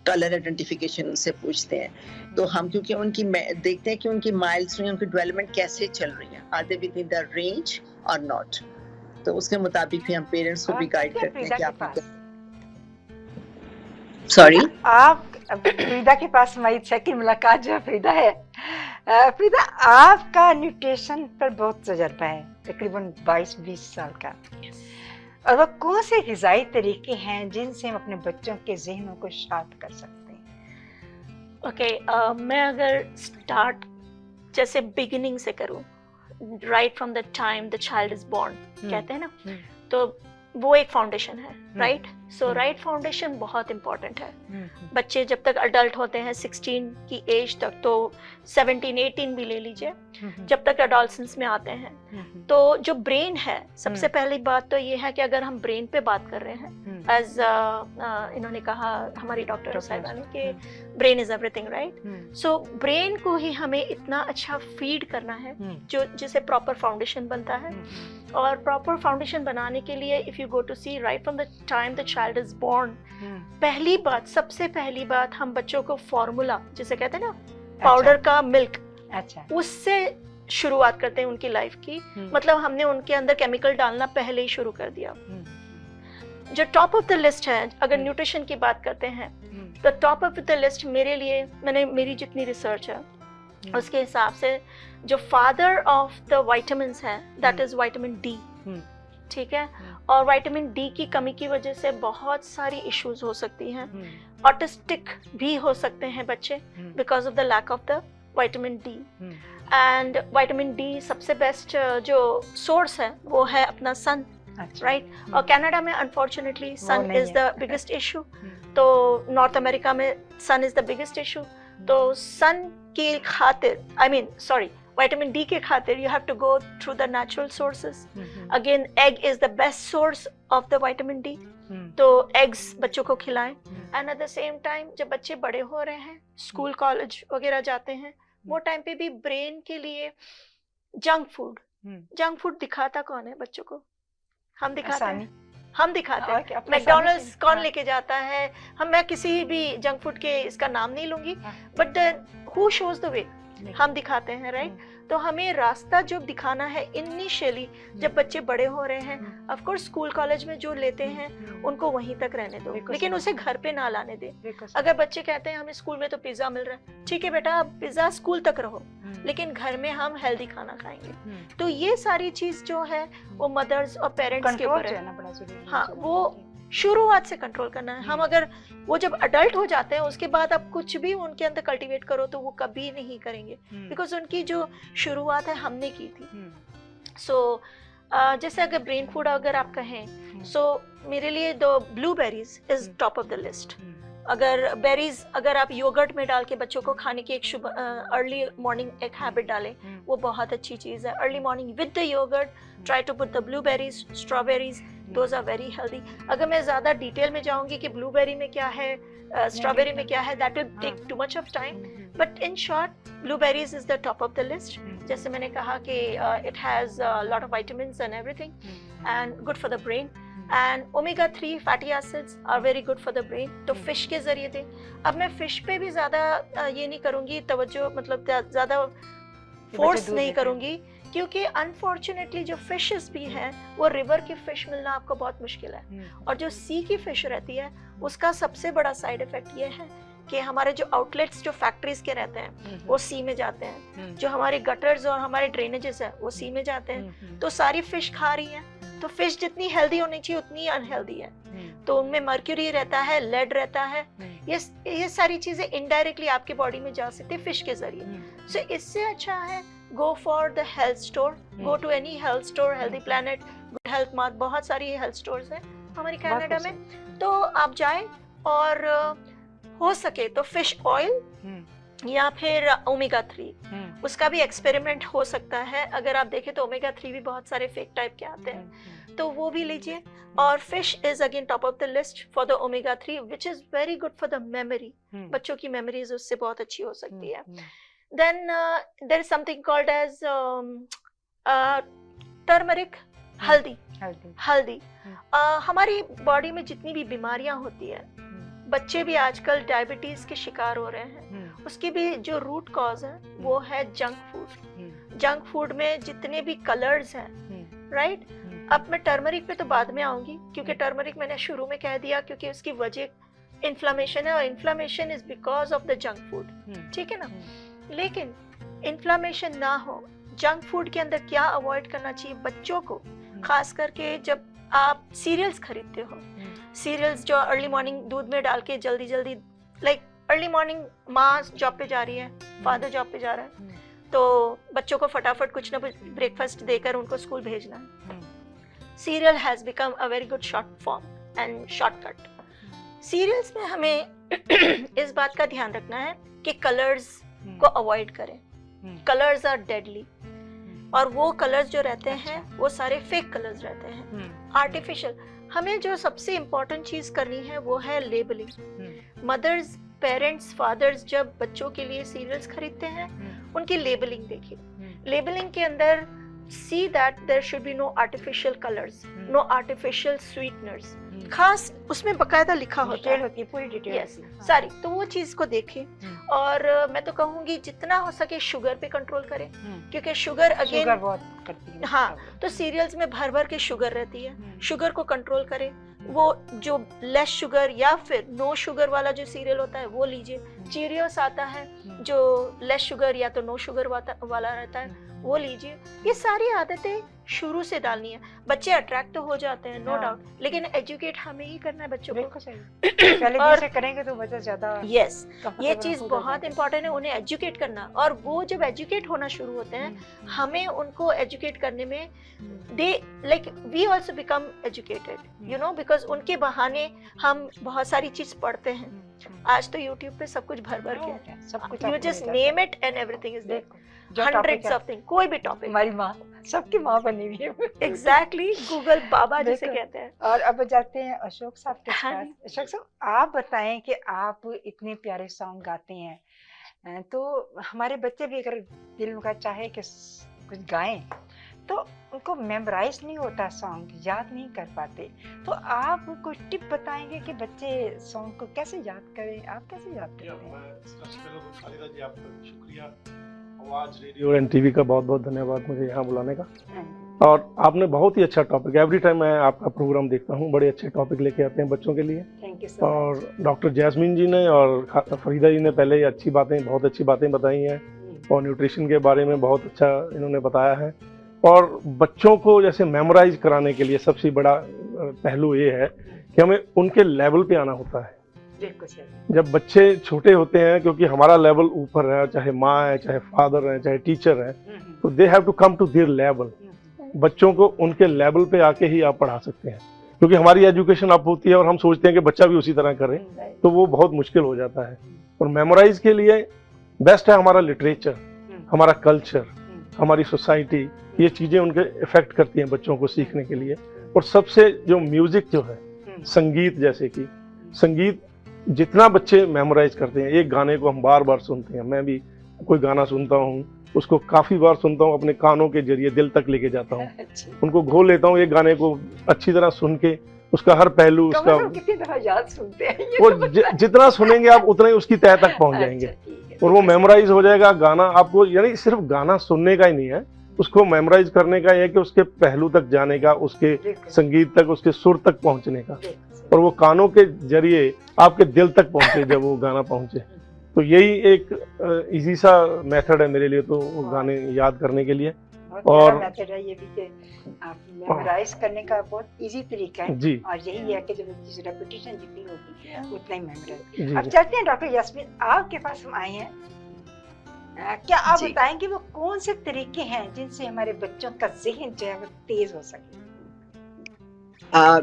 कलर आइडेंटिफिकेशन उनसे पूछते हैं. तो हम क्योंकि उनकी देखते हैं कि उनकी माइलस्टोन, उनकी डेवलपमेंट कैसे चल रही है, are they within the range और नॉट. तो उसके मुताबिक भी हम पेरेंट्स को भी गाइड करते हैं कि आप. सॉरी, आप फ्रीदा के पास हमारी सेकंड मुलाकात जो फ्रीदा है. फ्रीदा, आपका न्यूट्रिशन पर बहुत तजर्बा है, तकरीबन 22-20 साल का. और वो कौन से ग़िज़ाई तरीके हैं जिनसे हम अपने बच्चों के ज़हनों को शार्प कर सकते हैं? ओके, मैं अगर स्टार्ट जैसे बिगिनिंग से करूं, right from the time the child is born कहते हैं ना, तो वो एक फाउंडेशन है, राइट. सो राइट फाउंडेशन बहुत इम्पोर्टेंट है. बच्चे जब तक अडल्ट होते हैं 16 की एज तक, तो 17-18 भी ले लीजिए, जब तक एडोलसेंस में आते हैं, तो जो ब्रेन है, सबसे पहली बात तो ये है कि अगर हम ब्रेन पे बात कर रहे हैं, एज इन्होंने कहा हमारी डॉक्टर साहिबा ने कि brain is everything, right. So brain को ही हमें इतना अच्छा फीड करना है जो जिससे प्रॉपर फाउंडेशन बनता है. और प्रॉपर फाउंडेशन बनाने के लिए if you go to see right from the time the child is born, पहली बात, सबसे पहली बात, हम बच्चों को फॉर्मूला जिसे कहते हैं ना, पाउडर का मिल्क, अच्छा, उससे शुरुआत करते हैं उनकी लाइफ की. मतलब हमने उनके अंदर केमिकल डालना पहले ही शुरू कर दिया. जो टॉप ऑफ द लिस्ट है, अगर न्यूट्रिशन की बात करते हैं, तो टॉप ऑफ द लिस्ट मेरे लिए, मेरी जितनी रिसर्च है उसके हिसाब से जो फादर ऑफ द विटामिन्स है, दैट इज विटामिन डी. ठीक है, और विटामिन डी की कमी की वजह से बहुत सारी इश्यूज हो सकती हैं. ऑटिस्टिक भी हो सकते हैं बच्चे because of the lack of the vitamin D. And vitamin D सबसे बेस्ट जो सोर्स है वो है अपना सन, राइट. और कनाडा में unfortunately sun is the biggest issue. तो नॉर्थ अमेरिका में sun is the biggest issue. तो सन की खातिर, I mean sorry, vitamin D के खातिर you have to go through the natural sources. Again egg is the best source of the vitamin D. तो eggs बच्चों को खिलाएं. And at the same time जब बच्चे बड़े हो रहे हैं, स्कूल कॉलेज वगैरह जाते हैं, वो टाइम पे भी ब्रेन के लिए जंक फूड दिखाता कौन है बच्चों को? हम दिखाते हैं. मैकडॉनल्ड्स कौन लेके जाता है? मैं किसी भी जंक फूड के इसका नाम नहीं लूंगी, but who shows the way, हम दिखाते हैं, राइट. तो हमें रास्ता जो दिखाना है इनिशियली, जब बच्चे बड़े हो रहे हैं, ऑफ कोर्स स्कूल कॉलेज में जो लेते हैं उनको वहीं तक रहने दो, लेकिन उसे घर पे ना लाने दे. अगर बच्चे कहते हैं हमें स्कूल में तो पिज्जा मिल रहा है, ठीक है बेटा, आप पिज्जा स्कूल तक रहो, लेकिन घर में हम हेल्दी खाना खाएंगे. तो ये सारी चीज जो है वो मदर्स और पेरेंट्स के ऊपर है. हाँ, वो शुरुआत से कंट्रोल करना है. हम अगर वो जब अडल्ट हो जाते हैं उसके बाद आप कुछ भी उनके अंदर कल्टीवेट करो तो वो कभी नहीं करेंगे, बिकॉज उनकी जो शुरुआत है हमने की थी. सो जैसे अगर ब्रेन फूड अगर आप कहें, सो मेरे लिए the blueberries is top of the list. अगर बेरीज अगर आप योगर्ट में डाल के बच्चों को खाने की एक अर्ली मॉर्निंग एक हैबिट डालें, वो बहुत अच्छी चीज़ है। Early morning with the yoghurt, try to put the blueberries, strawberries, those are very healthy. अगर मैं ज़्यादा डिटेल में जाऊंगी कि ब्लूबेरी में क्या है, स्ट्रॉबेरी में क्या है, that will take too much of time, but in short blueberries is the top of the list. जैसे मैंने कहा कि it has lot of vitamins and everything and good for the brain, and omega 3 fatty acids are very good for the brain. तो fish के जरिए दें। अब मैं फिश पे भी ज़्यादा ये नहीं करूँगी तवज्जो, मतलब ज़्यादा फोर्स नहीं करूँगी, क्योंकि अनफॉर्चुनेटली जो फिशेस भी हैं वो रिवर की फिश मिलना आपको बहुत मुश्किल है, और जो सी की फिश रहती है उसका सबसे बड़ा साइड इफेक्ट ये है कि हमारे जो आउटलेट्स जो फैक्ट्रीज के रहते हैं वो सी में जाते हैं, जो हमारे गटर्स और हमारे ड्रेनेजेस है वो सी में जाते हैं, तो सारी फिश खा रही हैं। तो फिश जितनी हेल्दी होनी चाहिए उतनी अनहेल्दी है, तो उनमें मर्क्यूरी रहता है, लेड रहता है, ये सारी चीजें इनडायरेक्टली आपके बॉडी में जा सकती है फिश के जरिए। सो इससे अच्छा है go for the health store, go to any health store, Healthy Planet, Good Health Mart, बहुत सारी हेल्थ स्टोर्स हैं हमारे कनाडा में, तो आप जाएं और हो सके तो फिश ऑयल या फिर ओमेगा 3 उसका भी एक्सपेरिमेंट हो सकता है। अगर आप देखें तो ओमेगा 3 भी बहुत सारे फेक टाइप के आते हैं, तो वो भी लीजिए। और fish is again top of the list for the omega 3 which is very good for the memory. बच्चों की मेमोरीज उससे बहुत अच्छी हो सकती है। Then there is something called as turmeric, हल्दी। हमारी बॉडी में जितनी भी बीमारियां होती है, बच्चे भी आजकल डायबिटीज के शिकार हो रहे हैं, उसकी भी जो रूट कॉज है वो है जंक फूड। जंक फूड में जितने भी कलर्स हैं, राइट। अब मैं टर्मरिक पे तो बाद में आऊंगी, क्योंकि टर्मरिक मैंने शुरू में कह दिया क्योंकि उसकी वजह इन्फ्लामेशन है, और inflammation is because of the junk food, ठीक है ना। लेकिन इन्फ्लामेशन ना हो, जंक फूड के अंदर क्या अवॉइड करना चाहिए बच्चों को, खास करके जब आप सीरियल्स खरीदते हो, सीरियल्स जो अर्ली मॉर्निंग दूध में डाल के जल्दी जल्दी, लाइक अर्ली मॉर्निंग माँ जॉब पे जा रही है, फादर जॉब पे जा रहा है, तो बच्चों को फटाफट कुछ ना कुछ ब्रेकफास्ट देकर उनको स्कूल भेजना है। Serial has become a very good short form and shortcut. Serials में हमें इस बात का ध्यान रखना है कि कलर्स को अवॉइड करें। कलर्स आर डेडली, और वो कलर्स जो रहते हैं वो सारे फेक कलर्स रहते हैं, आर्टिफिशियल। हमें जो सबसे इम्पोर्टेंट चीज करनी है वो है लेबलिंग। मदर्स, पेरेंट्स, फादर्स जब बच्चों के लिए सीरियल्स खरीदते हैं, उनकी लेबलिंग देखिए। लेबलिंग के अंदर see that there should be no artificial colors, no artificial sweeteners, खास उसमें बकायदा लिखा होता है, होती है पूरी डिटेल yes, सारी। तो वो चीज को देखें। और मैं तो कहूंगी जितना हो सके शुगर पे कंट्रोल करें, क्योंकि शुगर अगेन बहुत करती है। हाँ, तो सीरियल्स में भर भर के शुगर रहती है, शुगर को कंट्रोल करें। वो जो लेस शुगर या फिर नो शुगर वाला जो सीरियल होता है वो लीजिए। चीरियोस आता है जो लेस शुगर या तो नो शुगर वाला रहता है, वो लीजिए। ये सारी आदतें शुरू से डालनी है। बच्चे अट्रैक्ट तो हो जाते हैं, नो डाउट, लेकिन एजुकेट हमें ही करना है बच्चों को। पहले और से करेंगे तो बच्चा ज्यादा यस, ये चीज बहुत इंपॉर्टेंट है, उन्हें एजुकेट करना। और वो जब एजुकेट होना शुरू होते हैं, हमें उनको एजुकेट करने में they like we also become educated, you know, because उनके बहाने हम बहुत सारी चीज पढ़ते हैं। आज तो YouTube पे सब कुछ भर भर के, सब कुछ you just name it and everything is there, hundreds of thing, कोई भी टॉपिक। हमारी माँ, सबकी माँ बनी हुई है। एग्जैक्टली, गूगल बाबा जिसे कहते हैं। और अब जाते हैं अशोक साहब के हाँ पास। अशोक साहब, आप बताएं कि आप इतने प्यारे सॉन्ग गाते हैं, तो हमारे बच्चे भी अगर दिल का चाहे कि कुछ गाएं, तो उनको मेमोराइज नहीं होता, सॉन्ग याद नहीं कर पाते, तो आप कुछ टिप बताएंगे कि बच्चे सॉन्ग को कैसे याद करें? आप कैसे याद करते हैं? खालिदा जी, आपका शुक्रिया। आवाज रेडियो एंड टीवी का बहुत बहुत धन्यवाद मुझे यहाँ बुलाने का। और आपने बहुत ही अच्छा टॉपिक, एवरी टाइम मैं आपका प्रोग्राम देखता हूँ, बड़े अच्छे टॉपिक लेके आते हैं बच्चों के लिए। थैंक यू सो और डॉक्टर जैस्मीन जी ने और फरीदा जी ने पहले अच्छी बातें, बहुत अच्छी बातें बताई हैं, और न्यूट्रिशन के बारे में बहुत अच्छा इन्होंने बताया है। और बच्चों को जैसे मेमोराइज कराने के लिए सबसे बड़ा पहलू ये है कि हमें उनके लेवल पे आना होता है। जब बच्चे छोटे होते हैं, क्योंकि हमारा लेवल ऊपर है, चाहे माँ है, चाहे फादर है, चाहे टीचर है, तो they have to come to their level. बच्चों को उनके लेवल पे आके ही आप पढ़ा सकते हैं। क्योंकि हमारी एजुकेशन अप होती है और हम सोचते हैं कि बच्चा भी उसी तरह करे, तो वो बहुत मुश्किल हो जाता है। और मेमोराइज के लिए बेस्ट है हमारा लिटरेचर, हमारा कल्चर, हमारी सोसाइटी, ये चीज़ें उनके इफेक्ट करती हैं बच्चों को सीखने के लिए। और सबसे जो म्यूजिक जो है, संगीत, जैसे कि संगीत जितना बच्चे मेमोराइज करते हैं, एक गाने को हम बार बार सुनते हैं, मैं भी कोई गाना सुनता हूँ उसको काफ़ी बार सुनता हूँ, अपने कानों के जरिए दिल तक लेके जाता हूँ, उनको घोल लेता हूँ एक गाने को अच्छी तरह सुन के, उसका हर पहलू, उसका कितनी तरह याद सुनते हैं ये वो तो जितना सुनेंगे आप उतना ही उसकी तह तक पहुंच जाएंगे। और वो मेमोराइज हो जाएगा गाना आपको। यानी सिर्फ गाना सुनने का ही नहीं है, उसको मेमोराइज करने का है कि उसके पहलू तक जाने का, उसके संगीत तक, उसके सुर तक पहुंचने का, और वो कानों के जरिए आपके दिल तक पहुंचे जब वो गाना पहुंचे। तो यही एक इजी सा मेथड है मेरे लिए तो वो गाने याद करने के लिए। और मेथड है ये भी कि आप मेमोराइज करने का बहुत इजी तरीका है जी। और यही है कि जब रेपिटेशन जितनी होगी उतना ही मेमोराइज। जी, अब चलते हैं डॉक्टर यास्मीन, आपके पास हम आए हैं, क्या आप जी। बताएंगे वो कौन से तरीके हैं जिनसे हमारे बच्चों का ज़हन जो है वो तेज हो सके?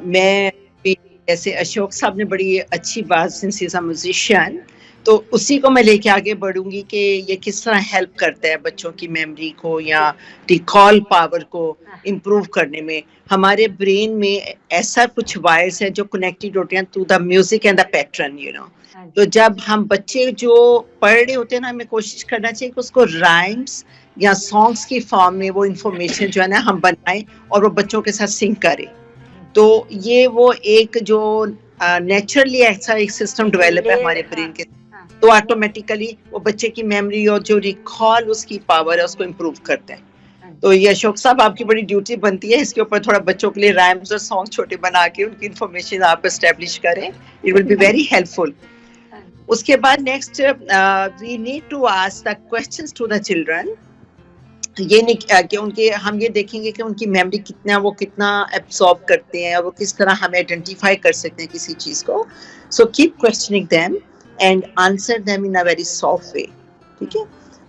मैं भी, जैसे अशोक साहब ने बड़ी अच्छी बात, सिंस इज अ म्यूजिशियन, तो उसी को मैं लेके आगे बढ़ूंगी कि ये किस तरह हेल्प करता है बच्चों की मेमोरी को या रिकॉल पावर को इम्प्रूव करने में। हमारे ब्रेन में ऐसा कुछ वायर्स है जो कनेक्टेड होते हैं to the music and the pattern, you know. तो जब हम बच्चे जो पढ़ रहे होते हैं ना, हमें कोशिश करना चाहिए कि उसको राइम्स या सॉन्ग्स की फॉर्म में वो इंफॉर्मेशन जो है ना हम बनाएं और वो बच्चों के साथ सिंक करें। तो ये वो एक जो नेचुरली ऐसा एक सिस्टम डेवलप है हमारे ब्रेन के, तो ऑटोमेटिकली वो बच्चे की मेमोरी और जो रिकॉल उसकी पावर है उसको इम्प्रूव करते हैं। तो ये अशोक साहब आपकी बड़ी ड्यूटी बनती है इसके ऊपर थोड़ा बच्चों के लिए राइम्स और सॉन्ग छोटे बना के उनकी इंफॉर्मेशन आप एस्टेब्लिश करें, it will be very helpful. उसके बाद next we need to ask the questions to the children. ये नहीं कि उनके, हम ये देखेंगे कि उनकी मेमोरी कितना एब्सॉर्ब करते हैं और वो किस तरह हमें आइडेंटिफाई कर सकते हैं किसी चीज को। So keep questioning them and answer them in a very soft way, ठीक है।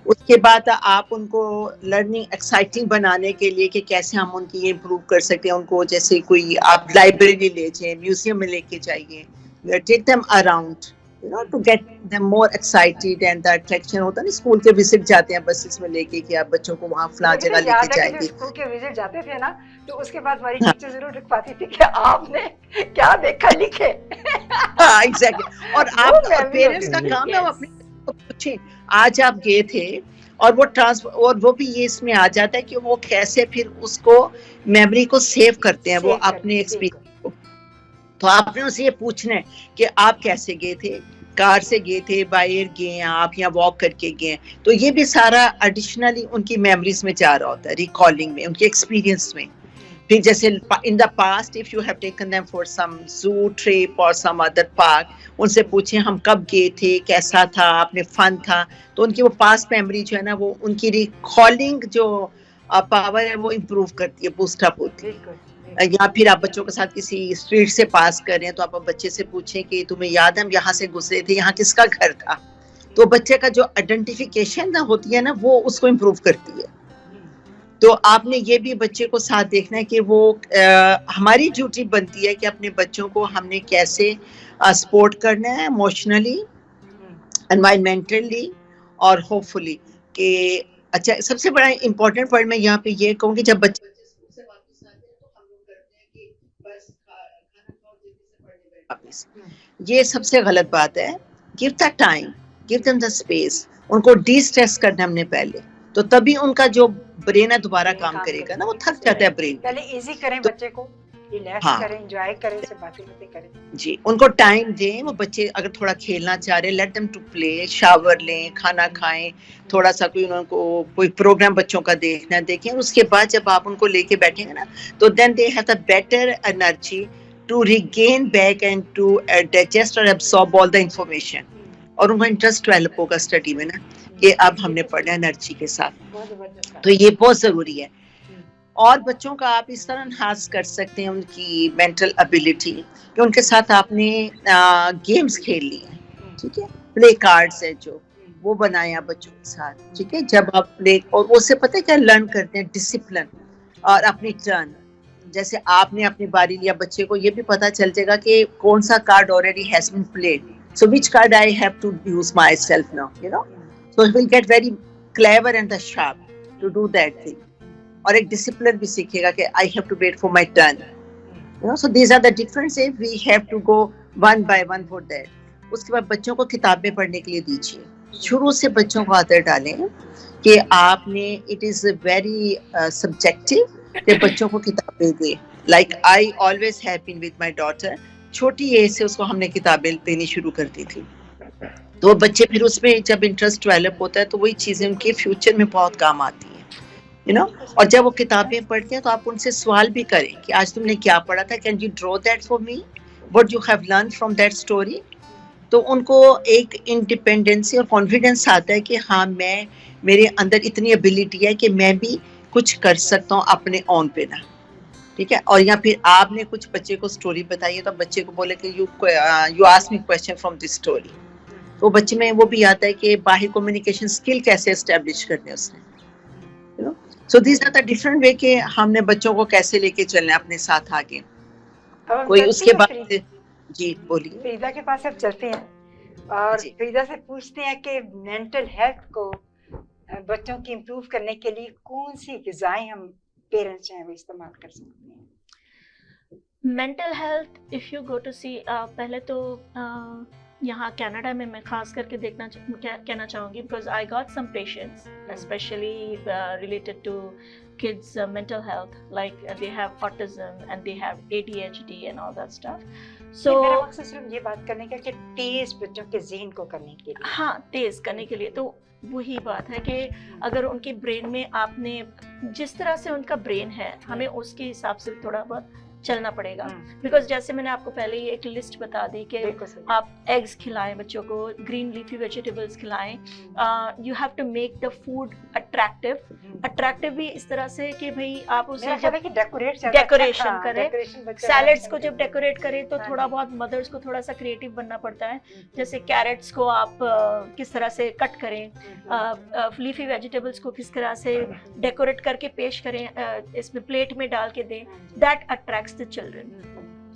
उसके बाद आप उनको लर्निंग एक्साइटिंग बनाने के लिए कि कैसे हम उनकी ये इम्प्रूव कर सकते हैं, उनको जैसे कोई आप लाइब्रेरी ले जाइए, म्यूजियम में लेके जाइए, take them around, you know, to get them more excited and the attraction होता है ना, स्कूल के विजिट जाते हैं बसेस में लेके कि आप बच्चों को वहाँ फलां जगह लेके जाएंगे। स्कूल के विजिट जाते थे ना, तो उसके बाद हमारी टीचर जरूर लिखवाती थी कि आपने क्या देखा लिखे। हाँ एग्जैक्टली। और आप पेरेंट्स का काम है अपने को पूछें, आज आप गए थे, और वो और वो भी ये इसमें आ जाता है कि वो कैसे फिर उसको मेमोरी को सेव करते हैं, वो अपने एक्सपीरियंस को। तो आपने उसे ये पूछना है कि आप कैसे गए थे, कार से गए थे, बाय एयर गए हैं आप, या वॉक करके गए। तो ये भी सारा एडिशनली उनकी मेमोरीज में जा रहा होता है, रिकॉलिंग में, उनके एक्सपीरियंस में। फिर जैसे in the past if you have taken them for some zoo trip और सम अदर पार्क, उनसे पूछें हम कब गए थे, कैसा था, आपने फन था, तो उनकी वो पास्ट मेमोरी जो है ना, वो उनकी रिकॉलिंग जो पावर है वो इम्प्रूव करती है, बूस्ट अप होती है। या फिर आप बच्चों के साथ किसी स्ट्रीट से पास कर रहे हैं तो आप बच्चे से पूछें कि तुम्हें याद है हम यहाँ से गुजरे थे, यहाँ किसका घर था। तो बच्चे का जो आइडेंटिफिकेशन होती है ना, वो उसको इम्प्रूव करती है। तो आपने ये भी बच्चे को साथ देखना है कि वो हमारी ड्यूटी बनती है कि अपने बच्चों को हमने कैसे सपोर्ट करना है, इमोशनली, एनवायरमेंटली और होपफुली। कि अच्छा, सबसे बड़ा इंपॉर्टेंट पॉइंट मैं यहाँ पे ये कहूँगी, जब बच्चे स्कूल से वापस आते हैं तो हम लोग करते हैं कि बस खाना खाओ, जल्दी से पढ़ने बैठो वापस। ये सबसे गलत बात है। Give the time, give them the space, उनको डी स्ट्रेस करना हमने पहले, तो तभी उनका जो ब्रेन है दोबारा काम करेगा ना, वो थक जाता है ब्रेन। पहले इजी करें तो, बच्चे को, रिलैक्स करें, एंजॉय करें, से बातें करें। जी, उनको टाइम दें। वो बच्चे अगर थोड़ा खेलना चाह रहे हैं, let them to play, shower लें, खाना खाएं, थोड़ा सा कोई उनको कोई प्रोग्राम बच्चों का देखना है देखें। उसके बाद जब आप उनको लेके बैठेंगे ना, तो then they have the better energy to regain back and to digest और एब्सॉर्ब ऑल द इंफॉर्मेशन, और उनका इंटरेस्ट डेवलप होगा स्टडी में ना, कि अब हमने पढ़ना एनर्जी के साथ। तो ये बहुत जरूरी है। और बच्चों का आप इस तरह एनहांस कर सकते हैं उनकी मेंटल एबिलिटी कि उनके साथ आपने गेम्स खेल लिए, ठीक है, प्ले कार्ड्स है जो वो बनाए आप बच्चों के साथ, ठीक है। जब आप प्ले, और उससे पता है क्या लर्न करते हैं, डिसिप्लिन और अपनी टर्न। जैसे आपने अपनी बारी लिया, बच्चे को ये भी पता चल जाएगा कि कौन सा card already has been played, so which card I have to use myself now, you know, so he will get very clever and the sharp to do that thing. और एक discipline भी सीखेगा कि I have to wait for my turn, you know, so these are the differences, we have to go one by one for that. उसके बाद बच्चों को किताबें पढ़ने के लिए दीजिए, शुरू से बच्चों को आदत डालें कि आपने, it is very subjective कि बच्चों को किताबें दें. Like I always have been with my daughter, छोटी एज से उसको हमने किताबें देनी शुरू कर दी थी, तो बच्चे फिर उसमें जब इंटरेस्ट डेवलप होता है तो वही चीजें उनके फ्यूचर में बहुत काम आती हैं, यू नो. और जब वो किताबें पढ़ते हैं तो आप उनसे सवाल भी करें कि आज तुमने क्या पढ़ा था, can you draw that for me, what you have learn from that story. तो उनको एक इंडिपेंडेंसी और कॉन्फिडेंस आता है कि हाँ, मैं, मेरे अंदर इतनी एबिलिटी है कि मैं भी कुछ कर सकता हूँ अपने ऑन पे ना, ठीक है. और या फिर आपने कुछ बच्चे को स्टोरी बताई है तो बच्चे को बोले कि you ask me question from this story, तो बच्चे में वो भी आता है कि बाहर कम्युनिकेशन स्किल कैसे एस्टेब्लिश करने हैं उसने, you know. So this are the different way कि हमने बच्चों को कैसे लेके चलना है अपने साथ आगे. कोई उसके बाद जी बोलिए. फरीदा के पास अब चलते हैं और फरीदा से पूछते हैं कि मेंटल हेल्थ को बच्चों की इम्प्रूव करने के लिए कौन सी ग़िज़ाएं हम पेरेंट्स हैं वो इस्तेमाल कर सकते हैं. Mental health if you go to see, पहले तो यहाँ कनाडा में मैं खास करके कहना चाहूँगी, because I got some patients specially related to kids mental health, like they have autism and they have ADHD and all that stuff. So मेरा मकसद सिर्फ ये बात करने का कि तेज बच्चों के ज़हन को करने के लिए, हाँ, तेज करने के लिए. तो वही बात है कि अगर उनके ब्रेन में आपने जिस तरह से उनका ब्रेन है, हमें उसके हिसाब से थोड़ा बहुत चलना पड़ेगा. बिकॉज जैसे मैंने आपको पहले ही एक लिस्ट बता दी कि आप एग्स खिलाएं बच्चों को, ग्रीन लीफी वेजिटेबल्स खिलाएं. You have to make the food attractive भी इस तरह से कि भाई आप उसे जब डेकोरेशन करें, सैलेड्स को जब डेकोरेट करें तो थोड़ा बहुत मदर्स को थोड़ा सा क्रिएटिव बनना पड़ता है. जैसे कैरेट्स को आप किस तरह से कट करें, लीफी वेजिटेबल्स को किस तरह से डेकोरेट करके पेश करें, इसमें प्लेट में डाल के दें. That attracts the children.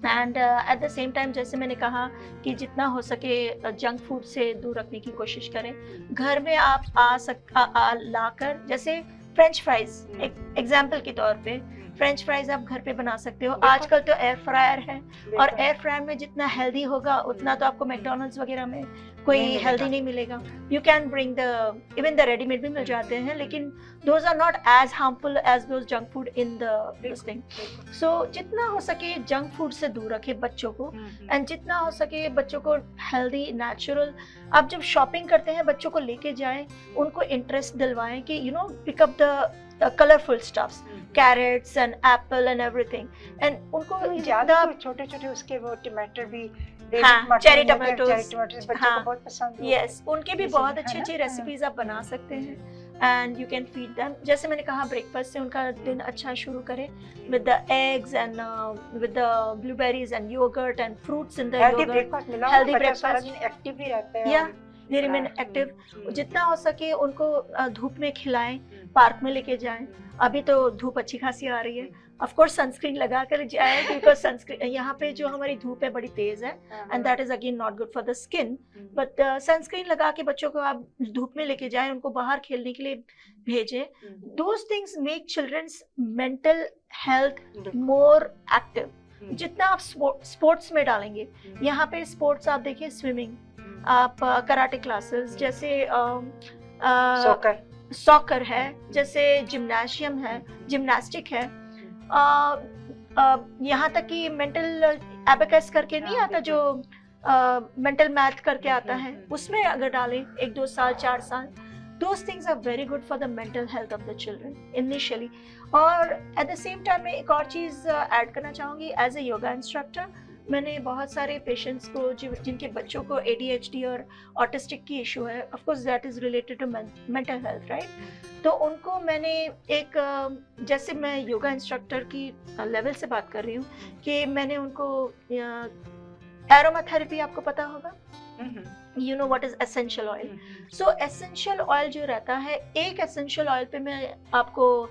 And at the same time, जैसे मैंने कहा कि जितना हो सके जंक फूड से दूर रखने की कोशिश करें. घर में आप लाकर, जैसे फ्रेंच फ्राइज एक एग्जाम्पल के तौर पे, फ्रेंच फ्राइज आप घर पे बना सकते हो. आजकल तो एयर फ्रायर है और एयर फ्रायर में जितना हेल्दी होगा उतना तो आपको मैकडॉनल्ड्स वगैरह में कोई हेल्दी नहीं मिलेगा. You can bring the even the readymade भी मिल जाते हैं, लेकिन those are not as harmful as those junk food in the thing. So जितना हो सके जंक फूड से दूर रखें बच्चों को, एंड जितना हो सके बच्चों को हेल्दी नेचुरल. आप जब शॉपिंग करते हैं बच्चों को लेके जाएं, उनको इंटरेस्ट दिलवाएं कि you know pick up the colourful stuffs, carrots and apple and everything. And उनको ज्यादा छोटे-छोटे उसके वो टमाटर भी, हाँ, चेरी टमाटोज, बच्चों को बहुत पसंद है. यस, उनके भी बहुत अच्छी रेसिपीज आप बना सकते हैं and you can feed them. जैसे मैंने कहा, ब्रेकफास्ट से उनका दिन अच्छा शुरू करें with the eggs and with the blueberries and yoghurt and fruits in the healthy breakfast मिला, हेल्दी ब्रेकफास्ट ब्रेकफास्ट एक्टिव भी रहता है. या दे रिमेन एक्टिव. जितना हो सके उनको धूप में खिलाएं, पार्क में लेके जाएं. अभी तो धूप अच्छी खासी आ रही है, ऑफ कोर्स सनस्क्रीन लगा कर जाए, बिकॉज सनस्क्रीन यहाँ पे जो हमारी धूप है बड़ी तेज है and that is again not good for the skin. But sunscreen लगा के बच्चों को आप धूप में लेके जाएं, उनको बाहर खेलने के लिए भेजें. Those things make children's mental health more active. जितना आप स्पोर्ट्स में डालेंगे, यहाँ पे स्पोर्ट्स आप देखिए, स्विमिंग, आप कराटे क्लासेस, जैसे सॉकर है, जैसे जिम्नाशियम है, जिम्नास्टिक है. यहाँ तक कि मेंटल एबेकस करके नहीं आता, जो मेंटल मैथ करके आता है, उसमें अगर डालें 1-2 साल 4 साल, those things are very good for the mental health of the children initially. और at the same time मैं एक और चीज़ ऐड करना चाहूँगी. एज ए योगा इंस्ट्रक्टर मैंने बहुत सारे पेशेंट्स को जिनके बच्चों को ADHD और ऑटिस्टिक की इशू है, of course that is related to mental health, right. तो उनको मैंने एक, जैसे मैं योगा इंस्ट्रक्टर की लेवल से बात कर रही हूँ, कि मैंने उनको एरोमाथेरेपी, आपको पता होगा you know what is essential oil. So essential oil जो रहता है, एक एसेंशियल ऑयल पे मैं आपको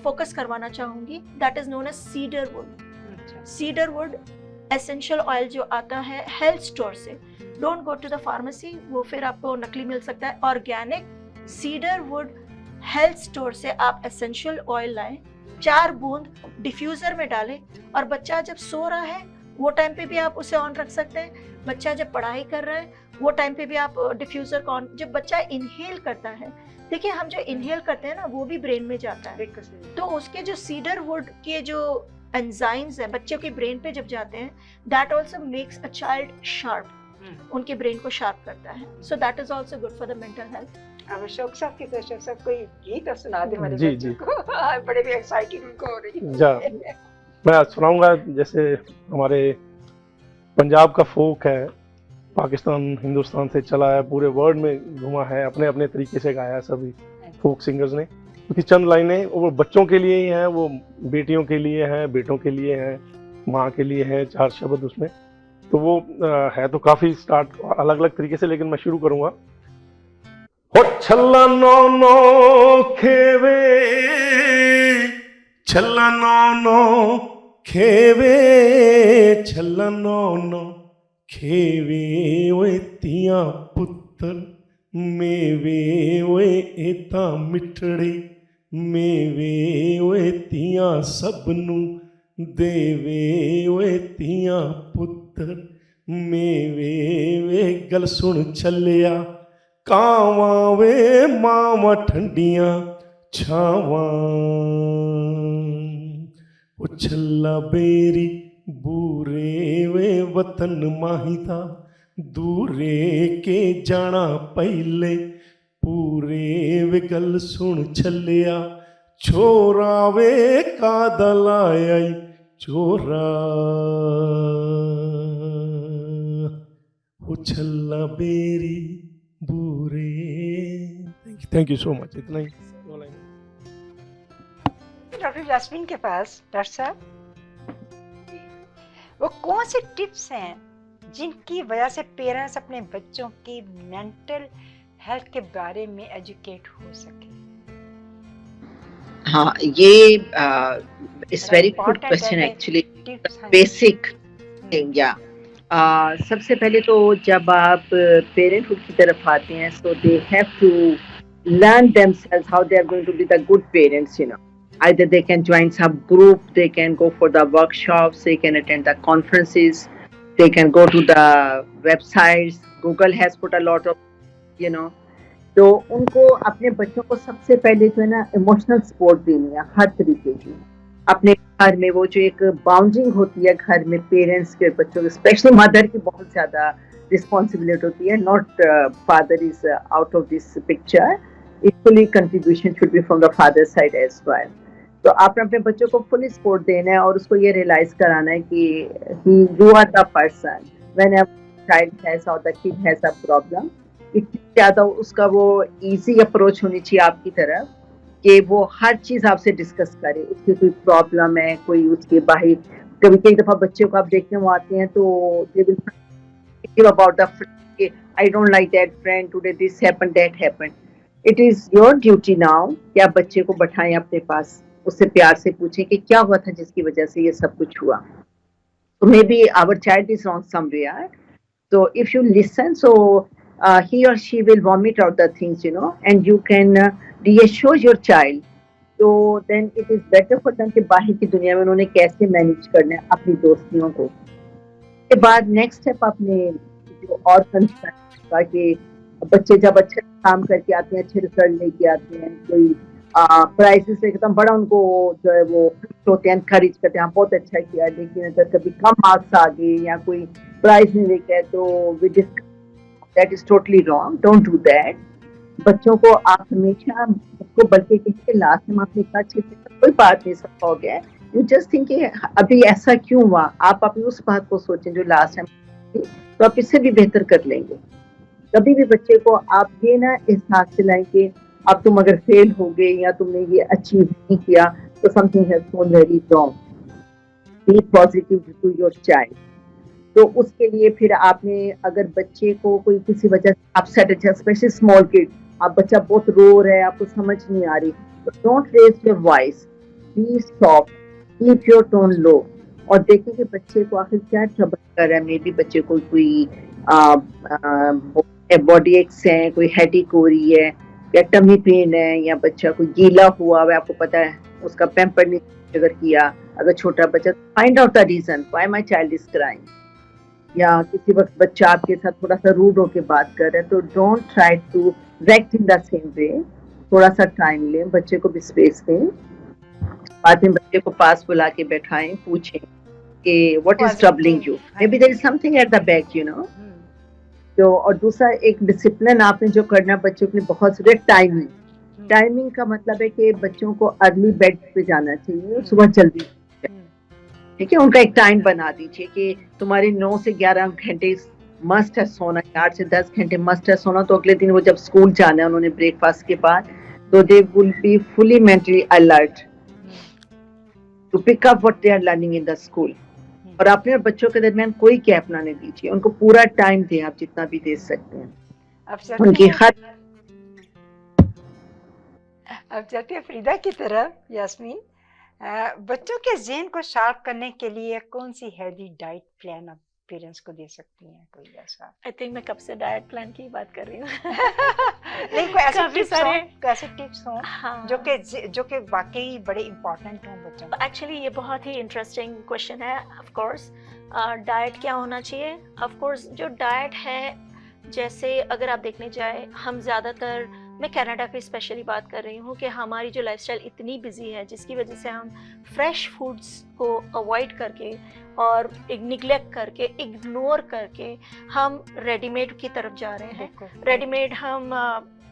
फोकस करवाना चाहूँगी, that is known as cedar wood. Cedar wood essential oil जो आता है हेल्थ स्टोर से, don't go to the pharmacy, वो फिर आपको नकली मिल सकता है. Organic cedar wood health store से आप एसेंशियल ऑयल लाएं, 4 बूंद डिफ्यूज़र में डालें, और बच्चा जब सो रहा है वो टाइम पे भी आप उसे ऑन रख सकते हैं. बच्चा जब पढ़ाई कर रहा है वो टाइम पे भी आप डिफ्यूज़र को ऑन. जब बच्चा इनहेल करता है, देखिए हम जो इनहेल करते हैं ना वो भी ब्रेन में जाता है, तो उसके जो सीडर वुड के जो एंजाइम्स हैं बच्चों के ब्रेन पे जब जाते हैं, that also makes a child sharp, उनके ब्रेन को शार्प करता है. So that is also good for the mental health. अब अशोक साहब की, अशोक साहब कोई गीत तो सुना दे हमारे जी, बच्चों जी. को. बड़े भी एक्साइटेड उनको हो रही है. जा मैं आज सुनाऊंगा. जैसे हमारे पंजाब का फोक है, पाकिस्तान हिंदुस्तान से चला है, पूरे वर्ल्ड में घुमा है, अपने अपने तरीके से गाया है सभी फोक सिंगर्स ने. क्योंकि चंद लाइनें वो बच्चों के लिए ही हैं, वो बेटियों के लिए हैं, बेटों के लिए हैं, माँ के लिए हैं, 4 शब्द उसमें. तो वो है तो काफ़ी स्टार्ट अलग अलग तरीके से, लेकिन मैं शुरू करूँगा. हो छल्ला नौ नौ खेवे, छल्ला नौ नौ खेवे, छल्ला नौ नौ खेवे, ओए तियां पुत्र मेवे, ओए एता मिठड़े मेवे, ओए तियां सबनू देवे, ओए तियां पुत्र मेवे. वे गल सुन छलिया कावां वे, मावां ठंडियां छावां, ओ छल्ला बेरी बूरे वे वतन माहिता, दूरे के जाना पहले पूरे. वे गल सुन छलिया छोरा वे कादल आई चोरा, ओ छल्ला बेरी बूरे. Thank you so much. इतना ही. डॉक्टर जास्मीन के पास, डॉक्टर साहब, वो कौन से टिप्स हैं जिनकी वजह से पेरेंट्स अपने बच्चों की मेंटल हेल्थ के बारे में एजुकेट हो सके? हाँ, ये it's very good question actually. Basic thing, या सबसे पहले तो जब आप पेरेंटहुड की तरफ आते हैं, so they have to learn themselves how they are going to be the good parents, you know. Either they can join some group, they can go for the workshops, they can attend the conferences, they can go to the websites. Google has put a lot of, you know. तो उनको अपने बच्चों को सबसे पहले जो है ना इमोशनल सपोर्ट देनी है हर तरीके की. अपने घर में वो जो एक बाउंडिंग होती है घर में पेरेंट्स के बच्चों के, स्पेशली मदर की बहुत ज़्यादा रिस्पॉन्सिबिलिटी होती है. Not father is out of this picture. Equally contribution should be from the father side as well. तो आपने अपने बच्चों को फुली सपोर्ट देना है और उसको ये रियलाइज कराना है कि you are the person whenever child has or the kid has a problem. इतनी ज़्यादा उसका वो easy approach होनी चाहिए आपकी तरफ कि वो हर चीज़ आपसे डिस्कस करे. उसकी कोई प्रॉब्लम है, कोई उसके बाहर, कभी कई दफ़ा बच्चों को आप देखने वो आते हैं तो they will give about the friend, I don't like that friend, today this happened, that happened. It is your duty now कि आप बच्चे को बैठाएं अपने पास, उससे प्यार से पूछें कि क्या हुआ था जिसकी वजह से ये सब कुछ हुआ. So maybe our child is wrong somewhere. So if you listen, so he or she will vomit out the things, you know, and you can reassure your child. So then it is better for them कि बाहर की दुनिया में उन्होंने कैसे manage करना है अपनी दोस्तियों को. के बाद नेक्स्ट स्टेप अपने जो और कंसर्न का कि बच्चे जब अच्छे काम करके आते हैं, अच्छे रिजल्ट लेके आते हैं, कोई प्राइजेस से एकदम बड़ा उनको जो है वो होते हैं, एनकरेज करते हैं, बहुत अच्छा किया. लेकिन अगर कभी कम मार्क्स आ गए या कोई प्राइज नहीं लेके आए तो we discuss that is totally wrong. Don't do that. बच्चों को आप हमेशा उसको बल्कि कहिए लास्ट में आपने इतना अच्छे से कोई बात नहीं सब हो गया, यू जस्ट थिंक अभी ऐसा क्यों हुआ. आप अपनी उस बात को सोचें जो लास्ट टाइम, तो आप इससे भी बेहतर कर लेंगे. कभी भी बच्चे को आप ये ना एहसास दिलाएं कि अब तुम अगर फेल हो गए या तुमने ये अचीव नहीं किया तो something has gone very wrong. Be positive to your child. तो उसके लिए फिर आपने अगर बच्चे को कोई किसी वजह से अपसेट है, स्पेशली स्मॉल किड, आप बच्चा बहुत रो रहा है, आपको समझ नहीं आ रही, तो don't raise your voice, be soft, keep your tone low, और देखिए कि बच्चे को आखिर क्या ट्रबल कर रहा है। मे बी बच्चे को कोई बॉडी एक्स है, कोई हेडेक हो रही है, या टमी पेन है, या बच्चा कोई गीला हुआ है, आपको पता है उसका पैम्पर नहीं अगर किया, अगर छोटा बच्चा, find out the reason why my child is crying, या किसी वक्त बच्चा आपके साथ थोड़ा सा रूड होके बात कर रहा है, तो don't try to react in the same way, थोड़ा सा टाइम लें, बच्चे को भी स्पेस दें, बाद में बच्चे को पास बुला के बैठाएं, पूछें कि what is troubling you, maybe there is something at the back, you know. तो और दूसरा एक डिसिप्लिन आपने जो करना बच्चों के लिए बहुत जरूरी, टाइमिंग का मतलब है कि बच्चों को अर्ली बेड पे जाना चाहिए, सुबह जल्दी, ठीक है, उनका एक टाइम बना दीजिए कि तुम्हारे 9 से 11 घंटे मस्ट है सोना, 8 से 10 घंटे मस्ट है सोना, तो अगले दिन वो जब स्कूल जाना है उन्होंने ब्रेकफास्ट के बाद, तो they will be fully mentally alert to pick up what they are learning in the school. और अपने और बच्चों के दरमियान कोई गैप ना दीजिए, उनको पूरा टाइम दें, आप जितना भी दे सकते हैं उनकी हर। अब चलते हैं फरीदा की तरफ। यास्मीन, बच्चों के ज़हन को शार्प करने के लिए कौन सी हेल्दी डाइट प्लान आप पेरेंट्स को दे सकती हैं, कोई ऐसा? आई थिंक मैं कब से डाइट प्लान की बात कर रही हूँ। नहीं, कोई ऐसे टिप्स हों हाँ। जो कि वाकई बड़े इम्पोर्टेंट हों बच्चों को। एक्चुअली ये बहुत ही इंटरेस्टिंग क्वेश्चन है। ऑफ कोर्स डाइट क्या होना चाहिए? ऑफ कोर्स जो डाइट है, जैसे अगर आप देखने जाए, हम ज़्यादातर, मैं कनाडा की स्पेशली बात कर रही हूँ कि हमारी जो लाइफस्टाइल इतनी बिजी है, जिसकी वजह से हम फ्रेश फूड्स को अवॉइड करके और निगलेक्ट करके, इग्नोर करके हम रेडीमेड की तरफ जा रहे हैं। रेडीमेड हम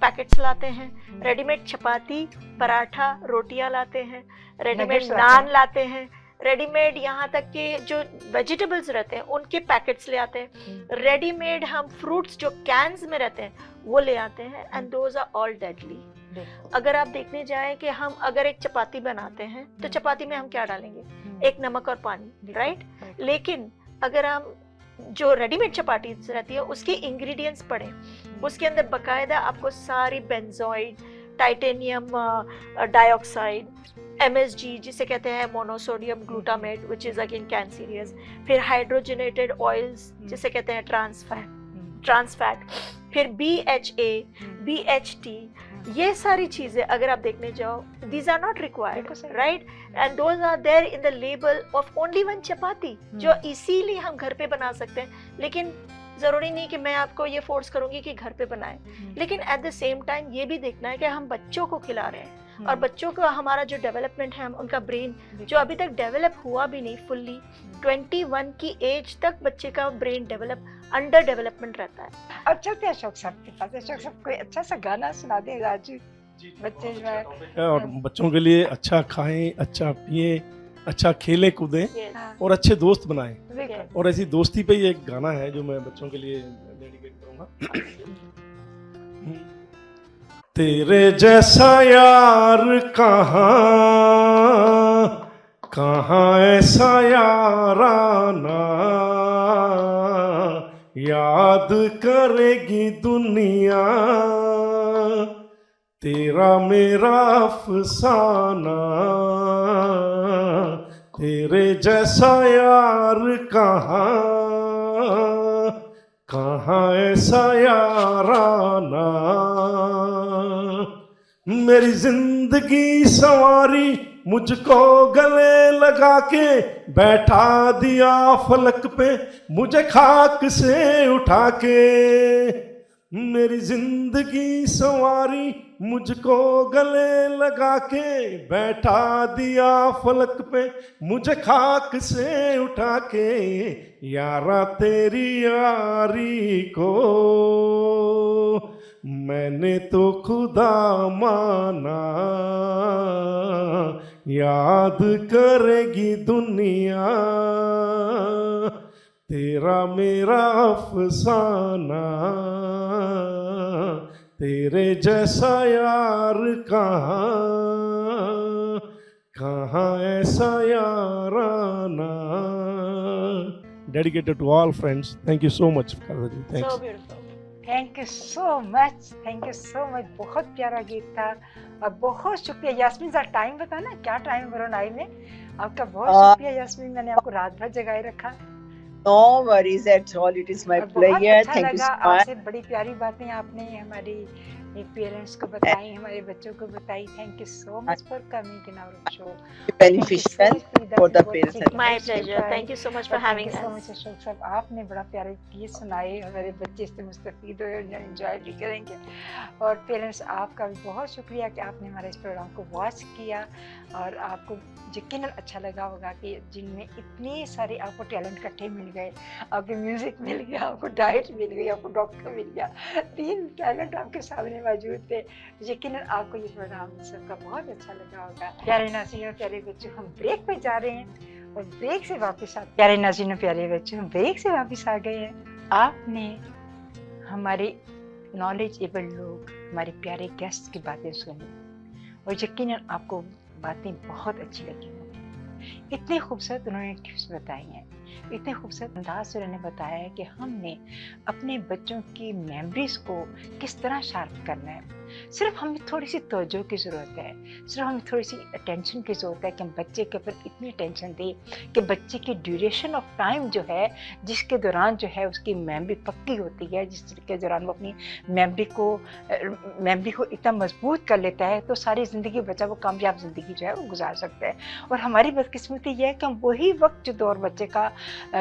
पैकेट्स लाते हैं, रेडीमेड चपाती, पराठा, रोटियां लाते हैं, रेडीमेड नान लाते हैं, रेडीमेड यहाँ तक कि जो वेजिटेबल्स रहते हैं उनके पैकेट्स ले आते हैं, रेडीमेड हम फ्रूट्स जो कैन्स में रहते हैं वो ले आते हैं, and those are all deadly. अगर आप देखने जाएं कि हम अगर एक चपाती बनाते हैं तो चपाती में हम क्या डालेंगे? एक नमक और पानी, राइट? लेकिन अगर हम जो रेडीमेड चपाती रहती है उसके इंग्रेडिएंट्स पढ़ें, उसके अंदर बकायदा आपको सारी बेंजोइड, टाइटेनियम डाइऑक्साइड, MSG जिसे कहते हैं monosodium glutamate which is again cancerous, फिर हाइड्रोजनेटेड ऑयल्स जिसे कहते हैं ट्रांस फैट, फिर BHA, BHT, ये सारी चीजें अगर आप देखने जाओ, these are not required, right? And those are there in the label of only one चपाती, जो इसीलिए हम घर पे बना सकते हैं। लेकिन जरूरी नहीं कि मैं आपको ये फोर्स करूंगी कि घर पे बनाएं, लेकिन एट द सेम टाइम ये भी देखना है कि हम बच्चों को खिला रहे हैं, और बच्चों का हमारा जो डेवलपमेंट है, उनका ब्रेन जो अभी तक डेवलप हुआ भी नहीं फुल्ली, 21 की एज तक बच्चे का ब्रेन डेवलप अंडर डेवलपमेंट रहता है। अब चलते हैं अशोक साहब के पास। अशोक साहब कोई अच्छा सा गाना सुना दें राजू, बच्चे जो है। और बच्चों के लिए अच्छा खाएं, अच्छा पिए, अच्छा खेले कूदें और अच्छे दोस्त बनाएं। और ऐसी दोस्ती पे ही एक गाना है जो मैं बच्चों के लिए डेडिकेट करूंगा। तेरे जैसा यार कहाँ ऐसा याराना, याद करेगी दुनिया तेरा मेरा अफसाना। तेरे जैसा यार कहाँ ऐसा याराना, मेरी जिंदगी संवारी मुझको गले लगा के, बैठा दिया फलक पे मुझे खाक से उठा के। मेरी जिंदगी संवारी मुझको गले लगा के, बैठा दिया फलक पे मुझे खाक से उठा के। यारा तेरी यारी को मैंने तो खुदा माना, याद करेगी दुनिया तेरा मेरा अफसाना। तेरे जैसा यार कहाँ ऐसा याराना, dedicated to all friends. Thank you so much, Khalida ji. Thanks. So beautiful. Thank you so much, बहुत प्यारा गीत था और बहुत शुक्रिया। यास्मीन ज़रा टाइम बताना, क्या टाइम वरुणाई में? आपका बहुत शुक्रिया यास्मीन, मैंने आपको रात भर जगाए रखा। No worries at all. It is my और बहुत pleasure. अच्छा Thank you लगा so much. आपसे, बड़ी प्यारी बातें आपने हमारी पेरेंट्स को बताई, हमारे बच्चों को बताई। Thank you so much for coming in our show. Beneficial for the parents. My pleasure. Thank you so much for having so us. Much Ashok साहब, आपने बड़ा प्यारे गीत सुनाए, हमारे बच्चे इससे मुस्तफीद हुए, एंजॉय भी करेंगे। और पेरेंट्स आपका भी बहुत शुक्रिया कि आपने हमारे इस प्रोग्राम को वॉच किया और आपको यकीनन अच्छा लगा होगा कि जिनमें इतने सारे आपको टैलेंट इकट्ठे मिल गए, आपको म्यूजिक मिल गया, आपको डाइट मिल गई, आपको डॉक्टर मिल गया, 3 टैलेंट आपके सामने मौजूद थे। यकीनन आपको ये प्रोग्राम सबका बहुत अच्छा लगा होगा। प्यारे नाज़रीन, प्यारे बच्चों, हम ब्रेक पे जा रहे हैं और ब्रेक से वापस आ, प्यारे नाज़रीन, प्यारे बच्चों, हम ब्रेक से वापस आ गए हैं। आपने हमारे नॉलेजेबल लोग, हमारे प्यारे गेस्ट की बातें सुनी और यकीनन आपको बातें बहुत अच्छी लगी होंगी। इतने खूबसूरत उन्होंने टिप्स बताई हैं, इतने खूबसूरत अंदाज से उन्होंने बताया है कि हमने अपने बच्चों की मेमोरीज को किस तरह शार्प करना है। सिर्फ हमें थोड़ी सी तवज्जो की ज़रूरत है, सिर्फ हमें थोड़ी सी अटेंशन की ज़रूरत है कि हम बच्चे के ऊपर इतनी अटेंशन दें कि बच्चे की ड्यूरेशन ऑफ टाइम जो है, जिसके दौरान जो है उसकी मेमोरी पक्की होती है, जिसके दौरान वो अपनी मेमोरी को इतना मजबूत कर लेता है, तो सारी ज़िंदगी बच्चा वो कामयाब ज़िंदगी जो है वो गुजार सकता है। और हमारी बदकिस्मती ये है कि हम वही वक्त जो दौर बच्चे का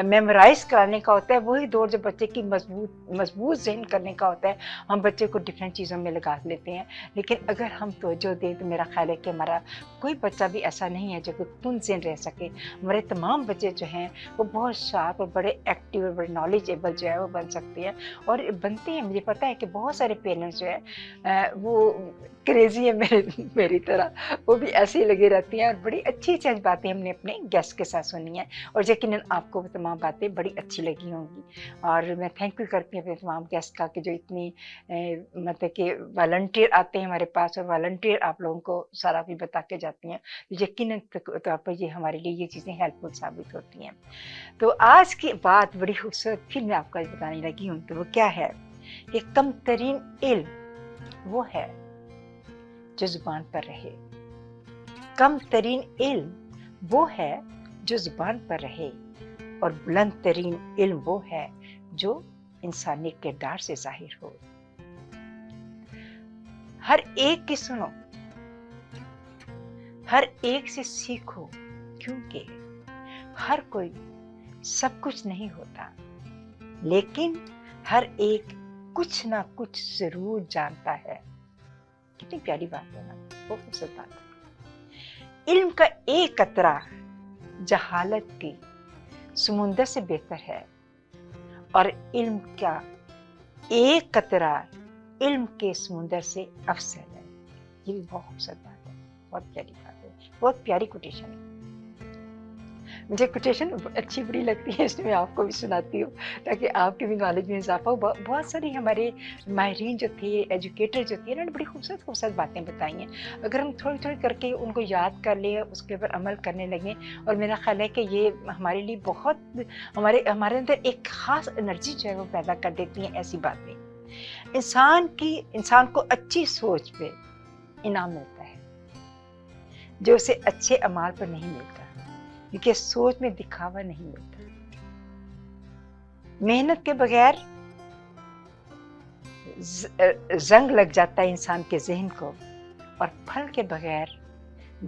मेमोराइज कराने का होता है, वही दौर जो बच्चे की मजबूत ज़हन करने का होता है, हम बच्चे को डिफरेंट चीज़ों में लगा लेते हैं। लेकिन अगर हम तवज्जो दें तो मेरा ख्याल है कि हमारा कोई बच्चा भी ऐसा नहीं है जो कि कुन ज़हन रह सके। हमारे तमाम बच्चे जो हैं वो बहुत शार्प और बड़े एक्टिव और बड़े नॉलेजेबल जो है वो बन सकते हैं और बनते हैं। मुझे पता है कि बहुत सारे पेरेंट्स जो है वो क्रेजी है मेरी तरह, वो भी ऐसे ही लगे रहती हैं और बड़ी अच्छी अच्छी बातें हमने अपने गेस्ट के साथ सुनी हैं और यकीनन आपको वो तमाम बातें बड़ी अच्छी लगी होंगी। और मैं थैंक यू करती हूँ अपने तमाम गेस्ट का कि जो इतनी मतलब कि वॉलंटियर आते हैं हमारे पास और वॉलंटियर आप लोगों को सारा भी बता के जाती हैं। यकीनन तौर पर ये हमारे लिए ये चीज़ें हेल्पफुल साबित होती हैं। तो आज की बात बड़ी खूबसूरत फिर मैं आपको बताने लगी हूँ, तो वो क्या है कि कम तरीन इल्म वो है जो जुबान पर रहे। कम तरीन इल्म वो है जो जुबान पर रहे और बुलंद तरीन इल्म वो है जो इंसानी किरदार से जाहिर हो। हर एक की सुनो, हर एक से सीखो, क्योंकि हर कोई सब कुछ नहीं होता, लेकिन हर एक कुछ ना कुछ जरूर जानता है। कितनी प्यारी बात है ना, बहुत खूबसूरत बात है। इल्म का एक कतरा जहालत की समुंदर से बेहतर है और इल्म का एक कतरा इल्म के समुंदर से अफसल है। ये भी बहुत खूबसूरत बात है, बहुत प्यारी बात है, बहुत प्यारी कोटेशन है। मुझे कोटेशन अच्छी बुरी लगती है, इसलिए मैं आपको भी सुनाती हूँ ताकि आपके भी नॉलेज में इजाफा हो। बहुत सारी हमारे माहिरीन जो थे, एजुकेटर जो थे, उन्होंने बड़ी खूबसूरत खूबसूरत बातें बताई हैं। अगर हम थोड़ी थोड़ी करके उनको याद कर लें, उसके ऊपर अमल करने लगें, और मेरा ख्याल है कि ये हमारे लिए बहुत हमारे अंदर एक ख़ास एनर्जी जो है वो पैदा कर देती हैं ऐसी बातें। इंसान को अच्छी सोच पे इनाम मिलता है जो उसे अच्छे अमाल पर नहीं मिलता, क्योंकि सोच में दिखावा नहीं मिलता। मेहनत के बगैर जंग लग जाता है इंसान के जहन को, और फल के बगैर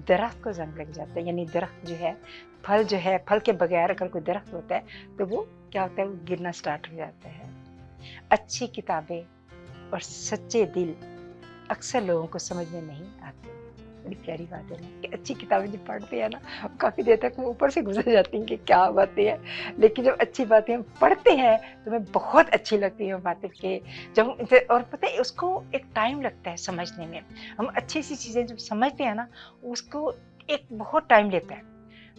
दरख्त को जंग लग जाता है। यानी दरख्त जो है, फल के बगैर अगर कोई दरख्त होता है तो वो क्या होता है, वो गिरना स्टार्ट हो जाता है। अच्छी किताबें और सच्चे दिल अक्सर लोगों को समझ में नहीं आते। बड़ी प्यारी बात है ना कि अच्छी किताबें जब पढ़ते हैं ना, काफ़ी देर तक हम ऊपर से गुजर जाती हैं कि क्या बातें हैं, लेकिन जब अच्छी बातें हम पढ़ते हैं तो हमें बहुत अच्छी लगती है बातें के जब और पता है उसको एक टाइम लगता है समझने में। हम अच्छी सी चीज़ें जब समझते हैं ना, उसको एक बहुत टाइम लेता है,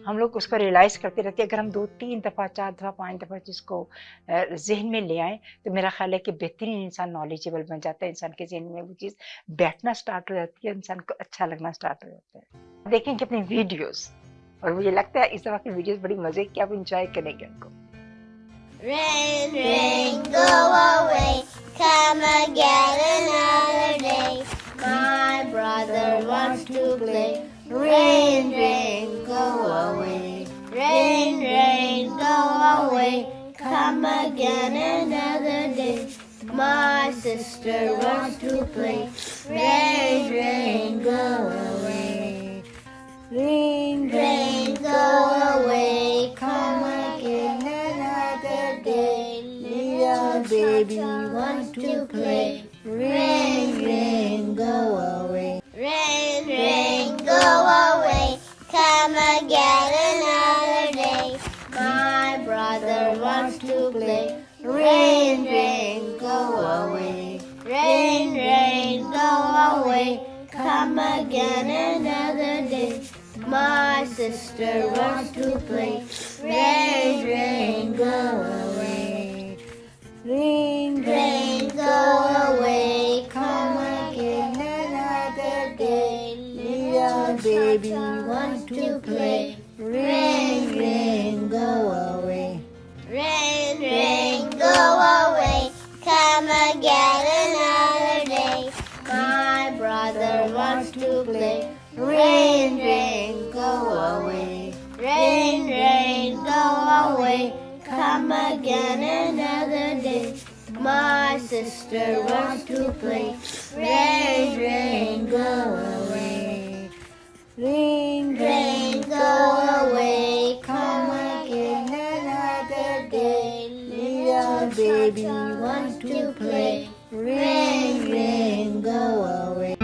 हम लोग उसको रियलाइज़ करते रहते हैं। अगर हम 2-3 दफ़ा 4 दफ़ा 5 दफ़ा जिसको जहन में ले आएँ तो मेरा ख्याल है कि बेहतरीन इंसान नॉलेजेबल बन जाता है। इंसान के जहन में वो चीज़ बैठना स्टार्ट हो जाती है, इंसान को अच्छा लगना स्टार्ट हो जाता है। देखेंगे अपनी वीडियोस, और मुझे लगता है इस दफ़ा की वीडियोस बड़ी मज़े की, आप इंजॉय करेंगे उनको। Rain, rain, go away, come again another day. My brother wants to play. Rain, rain, go away. Rain, rain, go away, come again another day. My sister wants to play. Rain, rain, go away. Rain, rain, go away, come again another day. Little baby wants to play. Rain, rain, go away. Rain, rain, go away, come again another day. My brother wants to play. Rain, rain, go away. Rain, rain, go away, come again another day. My sister wants to play. Rain, rain, go away. Rain, rain, go away, come again another day. Little baby wants to play. Rain, rain, go away. Rain, rain, go away, come again another day. My brother wants to play. Rain, rain, go away. Rain, rain, go away, come again another day. My sister wants to play. Rain, rain, go away. Rain, rain, go away, come again another day. Little baby wants to play. Rain, rain, go away.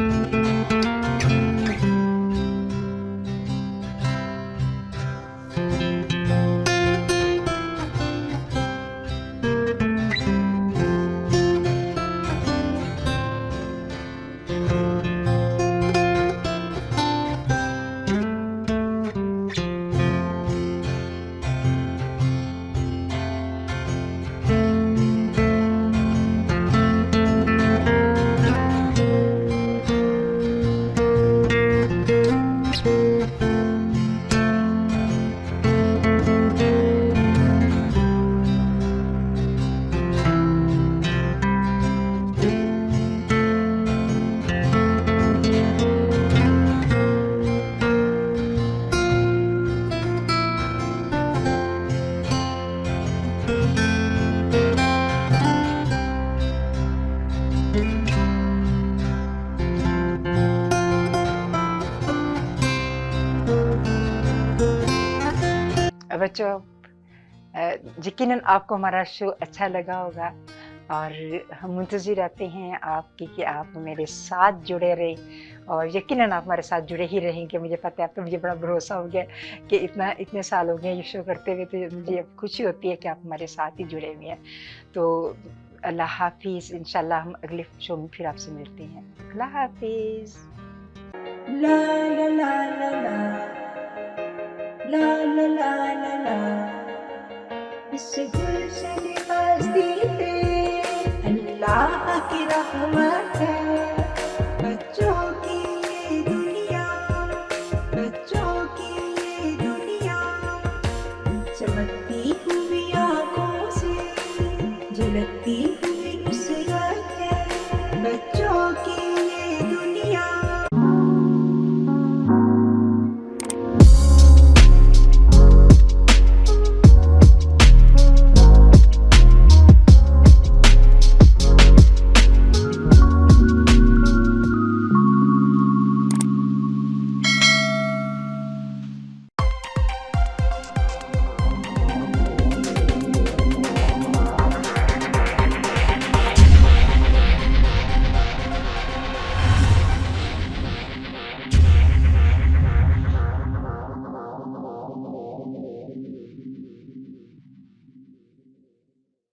बच्चों, यकीनन आपको हमारा show अच्छा लगा होगा और हम मुंतज़िर रहते हैं आपकी कि आप मेरे साथ जुड़े रहें और यकीनन आप हमारे साथ जुड़े ही रहेंगे। मुझे पता है, अब तो मुझे बड़ा भरोसा हो गया कि इतने साल हो गए ये शो करते हुए, तो मुझे अब खुशी होती है कि आप हमारे साथ ही जुड़े हुए हैं। तो अल्लाह हाफिज़, इंशाल्लाह हम अगले शो में फिर आपसे मिलते हैं। अल्लाह हाफिज़। La la la la la, la la la la la. इस गुलशन बस्ती पे अल्लाह की रहमत है।